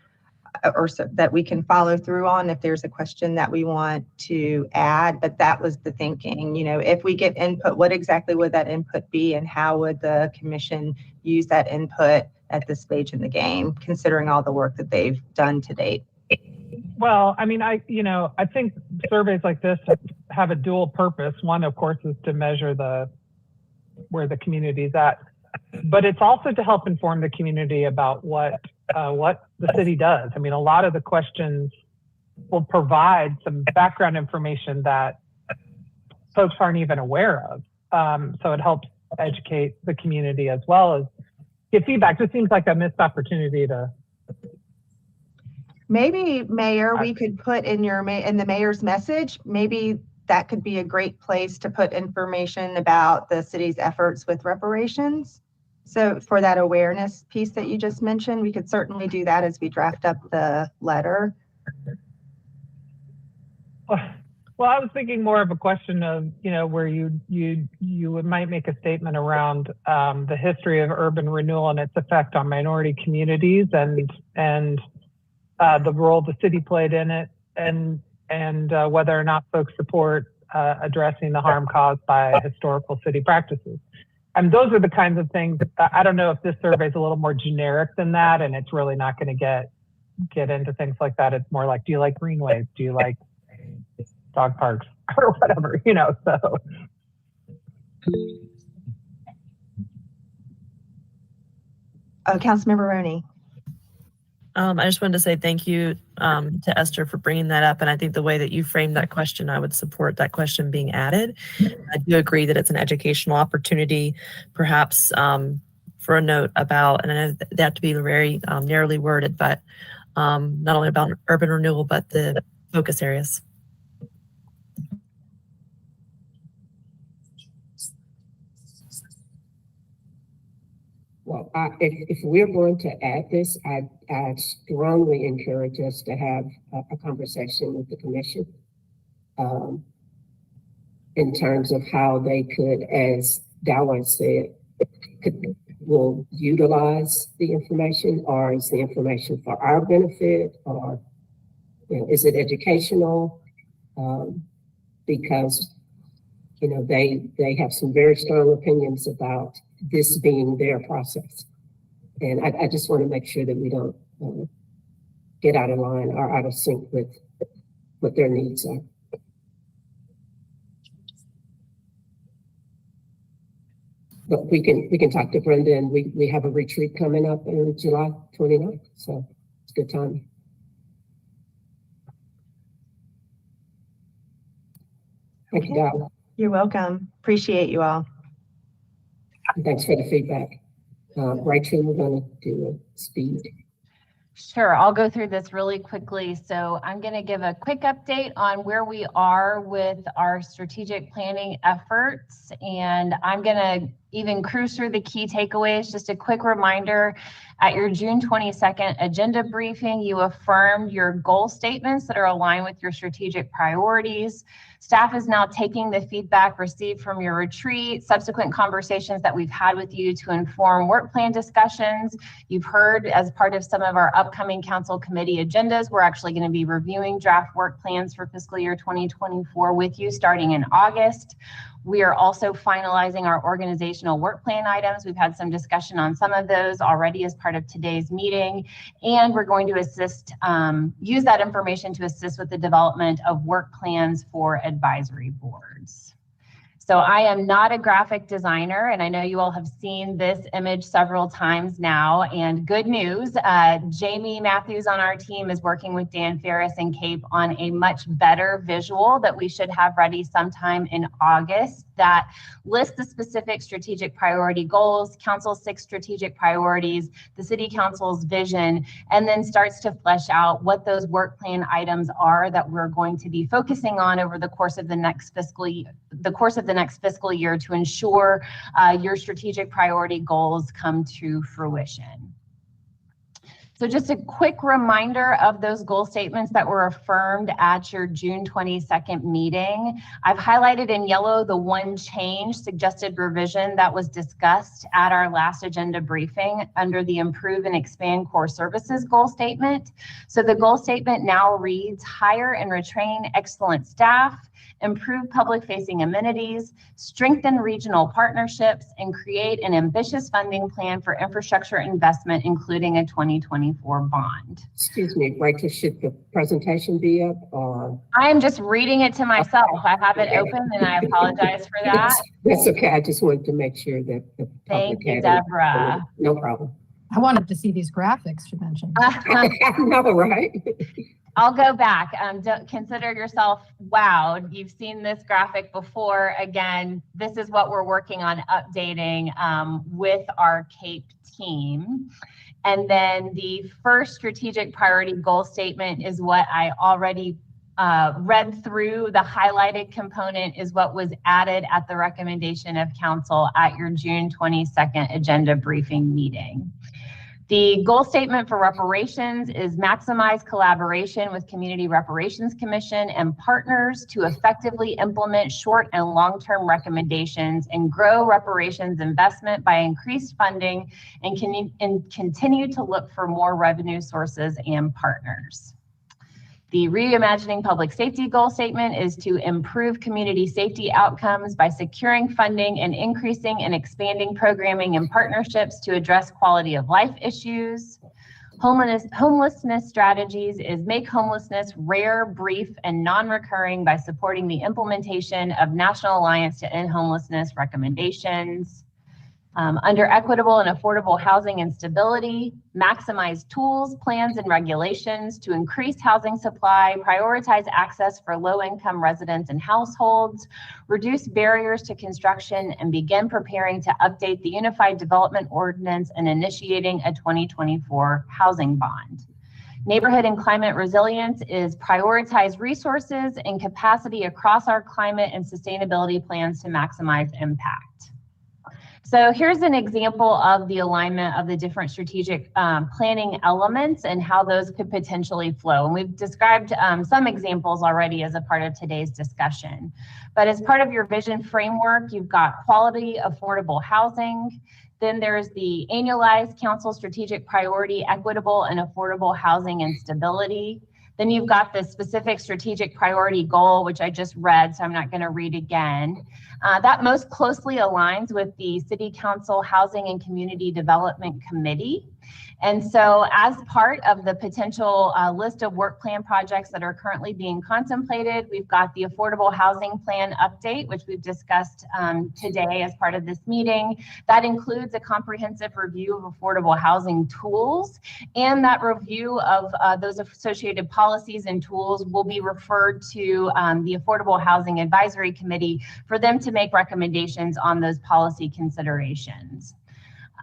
or that we can follow through on if there's a question that we want to add. But that was the thinking, if we get input, what exactly would that input be, and how would the commission use that input at this stage in the game, considering all the work that they've done to date? Well, I mean, I think surveys like this have a dual purpose. One, of course, is to measure where the community's at, but it's also to help inform the community about what the city does. I mean, a lot of the questions will provide some background information that folks aren't even aware of. So it helps educate the community as well as get feedback. Just seems like a missed opportunity to. Maybe, Mayor, we could put in the mayor's message, maybe that could be a great place to put information about the city's efforts with reparations. So for that awareness piece that you just mentioned, we could certainly do that as we draft up the letter. Well, I was thinking more of a question of, where you might make a statement around the history of urban renewal and its effect on minority communities, and the role the city played in it, and whether or not folks support addressing the harm caused by historical city practices. And those are the kinds of things. I don't know if this survey is a little more generic than that, and it's really not going to get into things like that. It's more like, do you like greenways? Do you like dog parks or whatever? So. Councilmember Roney. I just wanted to say thank you to Esther for bringing that up. And I think the way that you framed that question, I would support that question being added. I do agree that it's an educational opportunity, perhaps for a note about, and I know they have to be very narrowly worded, but not only about urban renewal, but the focus areas. Well, if we're going to add this, I strongly encourage us to have a conversation with the commission in terms of how they could, as Dallin said, will utilize the information, or is the information for our benefit, or is it educational? Because they have some very strong opinions about this being their process. And I just want to make sure that we don't get out of line or out of sync with what their needs are. But we can talk to Brenda, and we have a retreat coming up in July 29th, so it's a good time. Thank you, Donna. You're welcome. Appreciate you all. Thanks for the feedback. Rachel, we're going to do a speed. Sure, I'll go through this really quickly. So I'm going to give a quick update on where we are with our strategic planning efforts, and I'm going to even cruise through the key takeaways. Just a quick reminder, at your June 22nd agenda briefing, you affirmed your goal statements that are aligned with your strategic priorities. Staff is now taking the feedback received from your retreat, subsequent conversations that we've had with you to inform work plan discussions. You've heard as part of some of our upcoming council committee agendas, we're actually going to be reviewing draft work plans for fiscal year 2024 with you starting in August. We are also finalizing our organizational work plan items. We've had some discussion on some of those already as part of today's meeting, and we're going to use that information to assist with the development of work plans for advisory boards. So I am not a graphic designer, and I know you all have seen this image several times now, and good news, Jamie Matthews on our team is working with Dan Ferris and CAPE on a much better visual that we should have ready sometime in August that lists the specific strategic priority goals, council's 6 strategic priorities, the city council's vision, and then starts to flesh out what those work plan items are that we're going to be focusing on over the course of the next fiscal year to ensure your strategic priority goals come to fruition. So just a quick reminder of those goal statements that were affirmed at your June 22nd meeting. I've highlighted in yellow the one change, suggested revision that was discussed at our last agenda briefing under the Improve and Expand Core Services goal statement. So the goal statement now reads, hire and retrain excellent staff, improve public-facing amenities, strengthen regional partnerships, and create an ambitious funding plan for infrastructure investment, including a 2024 bond. Excuse me, Rachel, should the presentation be up, or? I am just reading it to myself. I have it open, and I apologize for that. That's okay. I just wanted to make sure that the public Thank you, had Deborah. it. No problem. I wanted to see these graphics you mentioned. No, right? I'll go back. Don't consider yourself wowed. You've seen this graphic before. Again, this is what we're working on updating with our CAPE team. And then the first strategic priority goal statement is what I already read through. The highlighted component is what was added at the recommendation of council at your June 22nd agenda briefing meeting. The goal statement for reparations is maximize collaboration with Community Reparations Commission and partners to effectively implement short and long-term recommendations and grow reparations investment by increased funding and continue to look for more revenue sources and partners. The Reimagining Public Safety goal statement is to improve community safety outcomes by securing funding and increasing and expanding programming and partnerships to address quality of life issues. Homelessness strategies is make homelessness rare, brief, and non-recurring by supporting the implementation of National Alliance to End Homelessness recommendations. Under equitable and affordable housing and stability, maximize tools, plans, and regulations to increase housing supply, prioritize access for low-income residents and households, reduce barriers to construction, and begin preparing to update the Unified Development Ordinance and initiating a 2024 housing bond. Neighborhood and climate resilience is prioritize resources and capacity across our climate and sustainability plans to maximize impact. So here's an example of the alignment of the different strategic planning elements and how those could potentially flow. And we've described some examples already as a part of today's discussion. But as part of your vision framework, you've got quality, affordable housing. Then there's the annualized council strategic priority, equitable and affordable housing and stability. Then you've got the specific strategic priority goal, which I just read, so I'm not going to read again. That most closely aligns with the City Council Housing and Community Development Committee. And so as part of the potential list of work plan projects that are currently being contemplated, we've got the Affordable Housing Plan update, which we've discussed today as part of this meeting. That includes a comprehensive review of affordable housing tools, and that review of those associated policies and tools will be referred to the Affordable Housing Advisory Committee for them to make recommendations on those policy considerations.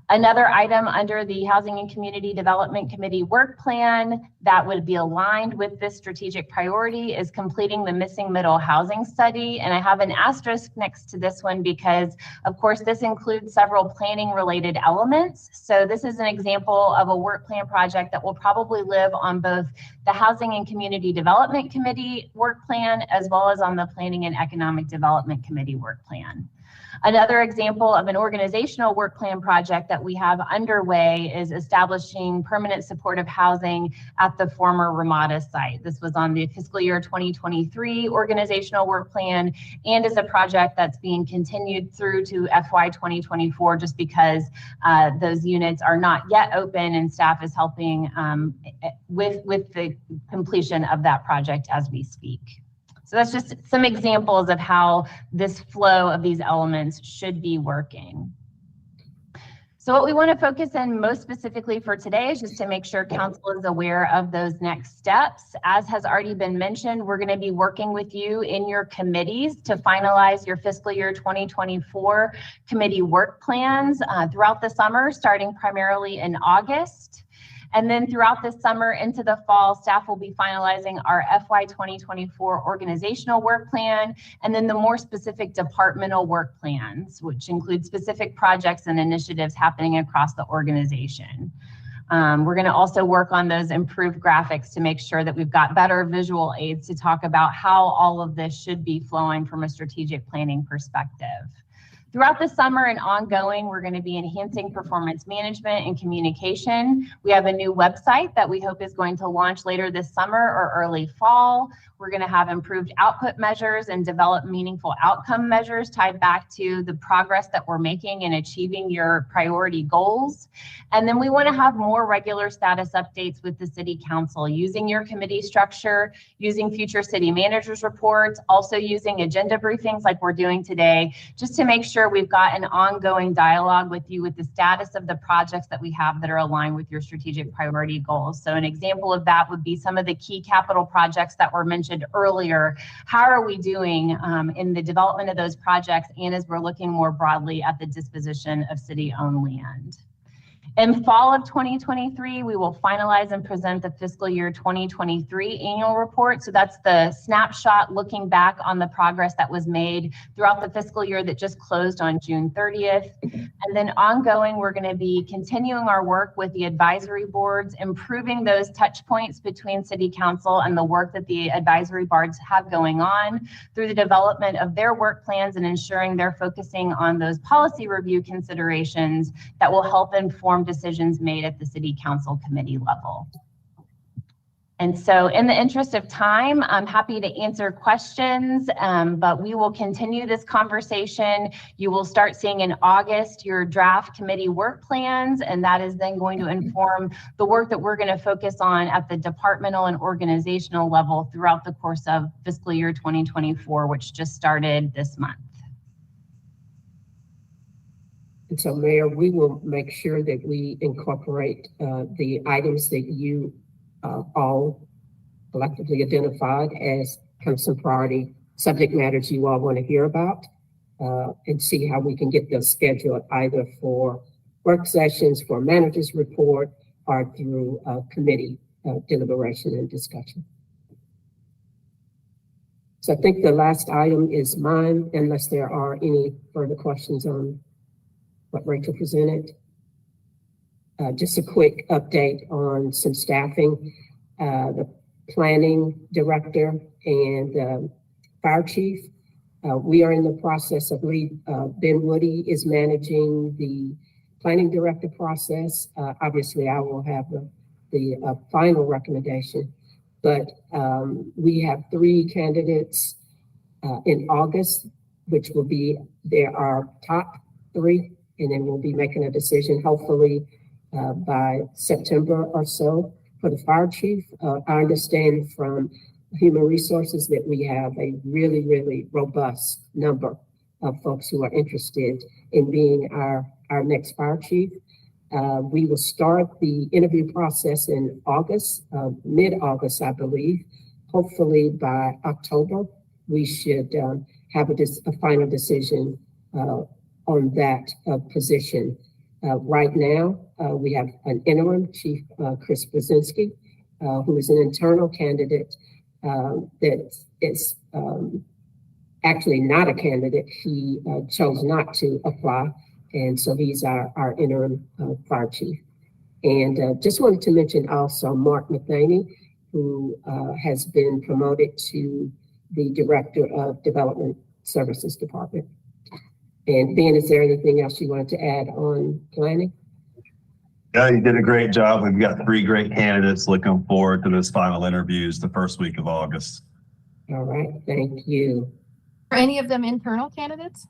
Another item under the Housing and Community Development Committee work plan that would be aligned with this strategic priority is completing the missing middle housing study. And I have an asterisk next to this one because, of course, this includes several planning related elements. So this is an example of a work plan project that will probably live on both the Housing and Community Development Committee work plan as well as on the Planning and Economic Development Committee work plan. Another example of an organizational work plan project that we have underway is establishing permanent supportive housing at the former Ramada site. This was on the fiscal year 2023 organizational work plan and is a project that's being continued through to FY 2024 just because those units are not yet open and staff is helping with the completion of that project as we speak. So that's just some examples of how this flow of these elements should be working. So what we want to focus on most specifically for today is just to make sure council is aware of those next steps. As has already been mentioned, we're going to be working with you in your committees to finalize your fiscal year 2024 committee work plans throughout the summer, starting primarily in August. And then throughout the summer into the fall, staff will be finalizing our FY 2024 organizational work plan, and then the more specific departmental work plans, which include specific projects and initiatives happening across the organization. We're going to also work on those improved graphics to make sure that we've got better visual aids to talk about how all of this should be flowing from a strategic planning perspective. Throughout the summer and ongoing, we're going to be enhancing performance management and communication. We have a new website that we hope is going to launch later this summer or early fall. We're going to have improved output measures and develop meaningful outcome measures tied back to the progress that we're making in achieving your priority goals. And then we want to have more regular status updates with the City Council using your committee structure, using future city managers reports, also using agenda briefings like we're doing today, just to make sure we've got an ongoing dialogue with you with the status of the projects that we have that are aligned with your strategic priority goals. So an example of that would be some of the key capital projects that were mentioned earlier. How are we doing in the development of those projects and as we're looking more broadly at the disposition of city-owned land? In fall of 2023, we will finalize and present the fiscal year 2023 annual report. So that's the snapshot looking back on the progress that was made throughout the fiscal year that just closed on June 30th. And then ongoing, we're going to be continuing our work with the advisory boards, improving those touch points between City Council and the work that the advisory boards have going on through the development of their work plans and ensuring they're focusing on those policy review considerations that will help inform decisions made at the City Council committee level. And so in the interest of time, I'm happy to answer questions, but we will continue this conversation. You will start seeing in August your draft committee work plans, and that is then going to inform the work that we're going to focus on at the departmental and organizational level throughout the course of fiscal year 2024, which just started this month. And so, Mayor, we will make sure that we incorporate the items that you all collectively identified as kind of some priority subject matters you all want to hear about, and see how we can get those scheduled either for work sessions, for managers report, or through committee deliberation and discussion. So I think the last item is mine, unless there are any further questions on what Rachel presented. Just a quick update on some staffing. The planning director and fire chief. We are in the process of Ben Woody is managing the planning director process. Obviously, I will have the final recommendation, but we have 3 candidates in August, which will be our top 3, and then we'll be making a decision hopefully by September or so for the fire chief. I understand from human resources that we have a really, really robust number of folks who are interested in being our next fire chief. We will start the interview process in August, mid-August, I believe. Hopefully by October, we should have a final decision on that position. Right now, we have an interim chief, Chris Brzezinski, who is an internal candidate that is actually not a candidate. He chose not to apply, and so he's our interim fire chief. And just wanted to mention also Mark Mathaney, who has been promoted to the Director of Development Services Department. And Ben, is there anything else you wanted to add on planning? Yeah, you did a great job. We've got 3 great candidates. Looking forward to those final interviews the first week of August. All right, thank you. Are any of them internal candidates?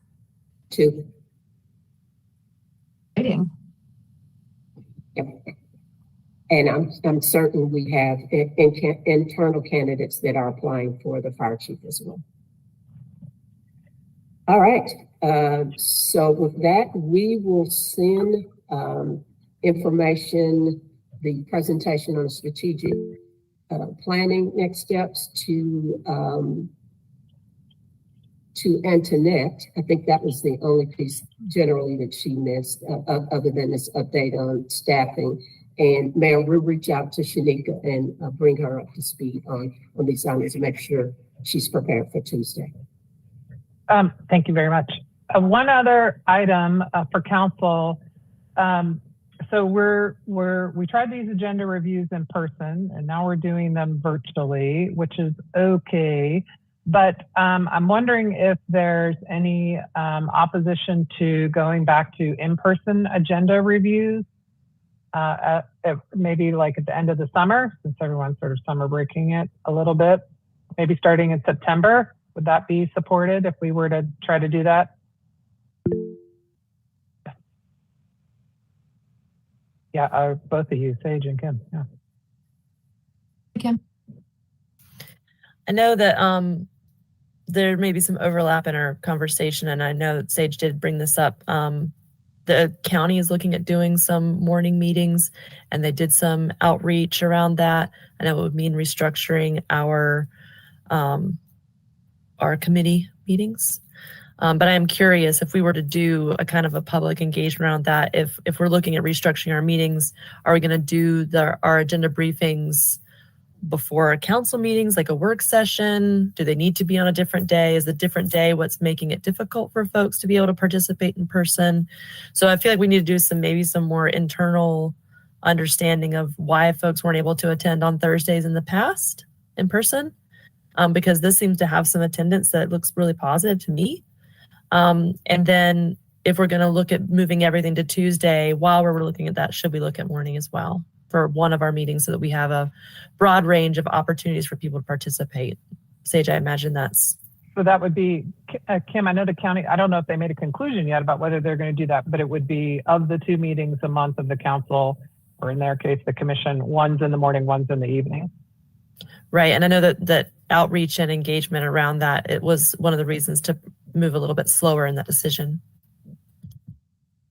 2. Exciting. Yep. And I'm certain we have internal candidates that are applying for the fire chief as well. All right, so with that, we will send information, the presentation on strategic planning next steps to Antoinette. I think that was the only piece generally that she missed, other than this update on staffing. And Mayor, we'll reach out to Shanika and bring her up to speed on these items to make sure she's prepared for Tuesday. Thank you very much. One other item for council. So we tried these agenda reviews in person, and now we're doing them virtually, which is okay. But I'm wondering if there's any opposition to going back to in-person agenda reviews, maybe like at the end of the summer, since everyone's sort of summer breaking it a little bit, maybe starting in September. Would that be supported if we were to try to do that? Yeah, both of you, Sage and Kim. Yeah. Kim. I know that there may be some overlap in our conversation, and I know that Sage did bring this up. The county is looking at doing some morning meetings, and they did some outreach around that. I know it would mean restructuring our committee meetings. But I am curious if we were to do a kind of a public engagement around that, if we're looking at restructuring our meetings, are we going to do our agenda briefings before our council meetings, like a work session? Do they need to be on a different day? Is the different day what's making it difficult for folks to be able to participate in person? So I feel like we need to do maybe some more internal understanding of why folks weren't able to attend on Thursdays in the past in person. Because this seems to have some attendance that looks really positive to me. And then if we're going to look at moving everything to Tuesday, while we're looking at that, should we look at morning as well for one of our meetings so that we have a broad range of opportunities for people to participate? Sage, I imagine that's. So that would be, Kim, I know the county, I don't know if they made a conclusion yet about whether they're going to do that, but it would be of the 2 meetings a month of the council, or in their case, the commission, one's in the morning, one's in the evening. Right. And I know that outreach and engagement around that, it was one of the reasons to move a little bit slower in that decision.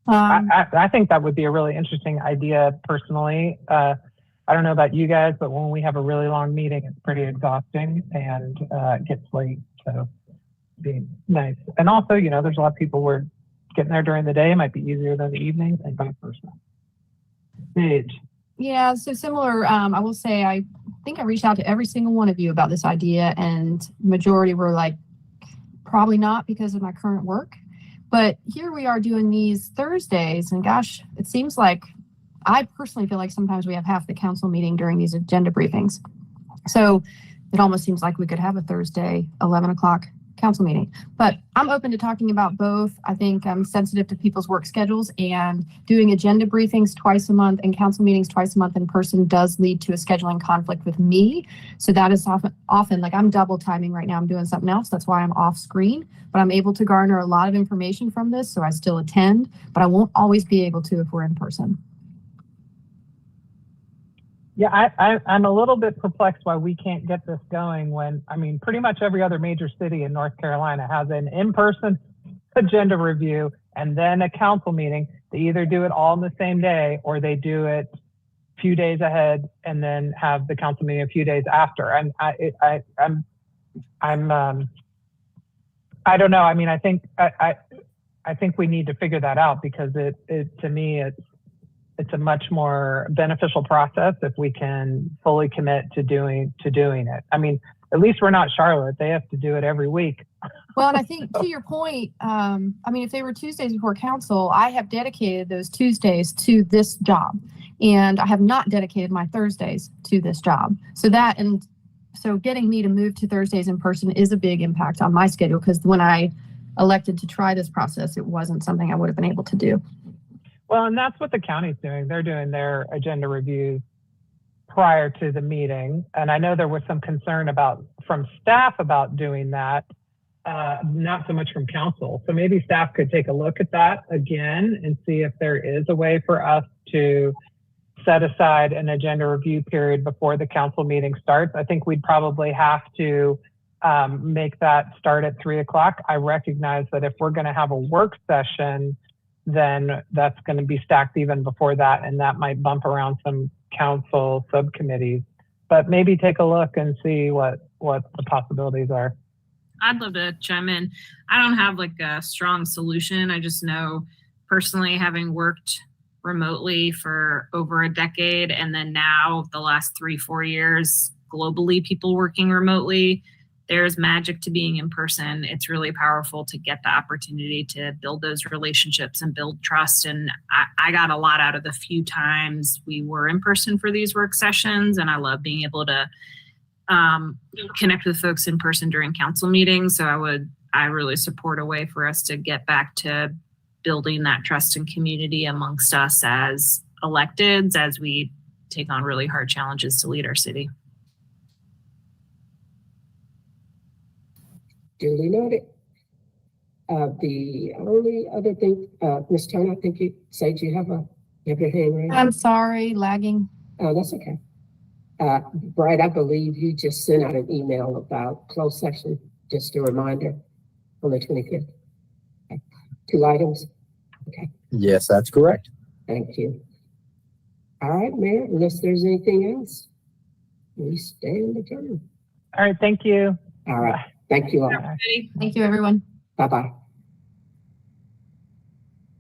I think that would be a really interesting idea personally. I don't know about you guys, but when we have a really long meeting, it's pretty exhausting and it gets late. So it'd be nice. And also, you know, there's a lot of people who are getting there during the day. It might be easier than the evening and vice versa. Paige. Yeah, so similar. I will say, I think I reached out to every single one of you about this idea, and majority were like, probably not because of my current work. But here we are doing these Thursdays, and gosh, it seems like I personally feel like sometimes we have half the council meeting during these agenda briefings. So it almost seems like we could have a Thursday, 11 o'clock council meeting. But I'm open to talking about both. I think I'm sensitive to people's work schedules, and doing agenda briefings twice a month and council meetings twice a month in person does lead to a scheduling conflict with me. So that is often like I'm double timing right now. I'm doing something else. That's why I'm off screen, but I'm able to garner a lot of information from this. So I still attend, but I won't always be able to if we're in person. Yeah, I'm a little bit perplexed why we can't get this going when, I mean, pretty much every other major city in North Carolina has an in-person agenda review and then a council meeting. They either do it all in the same day or they do it a few days ahead and then have the council meeting a few days after. And I don't know. I mean, I think we need to figure that out because to me, it's a much more beneficial process if we can fully commit to doing it. I mean, at least we're not Charlotte. They have to do it every week. Well, and I think to your point, I mean, if they were Tuesdays before council, I have dedicated those Tuesdays to this job, and I have not dedicated my Thursdays to this job. So getting me to move to Thursdays in person is a big impact on my schedule, because when I elected to try this process, it wasn't something I would have been able to do. Well, and that's what the county's doing. They're doing their agenda reviews prior to the meeting. And I know there was some concern from staff about doing that, not so much from council. So maybe staff could take a look at that again and see if there is a way for us to set aside an agenda review period before the council meeting starts. I think we'd probably have to make that start at 3 o'clock. I recognize that if we're going to have a work session, then that's going to be stacked even before that, and that might bump around some council subcommittees. But maybe take a look and see what the possibilities are. I'd love to chime in. I don't have like a strong solution. I just know personally, having worked remotely for over a decade, and then now the last 3-4 years globally, people working remotely, there's magic to being in person. It's really powerful to get the opportunity to build those relationships and build trust. And I got a lot out of the few times we were in person for these work sessions. And I love being able to connect with folks in person during council meetings. So I really support a way for us to get back to building that trust and community amongst us as electeds, as we take on really hard challenges to lead our city. Duly noted. The only other thing, Ms. Turner, I think you said you have your hand raised. I'm sorry, lagging. Oh, that's okay. Brad, I believe you just sent out an email about closed session, just a reminder, on the 25th. Okay. 2 items. Okay. Yes, that's correct. Thank you. All right, Mayor, unless there's anything else, we stand adjourned. All right. Thank you. All right. Thank you all. Everybody. Thank you, everyone. Bye-bye.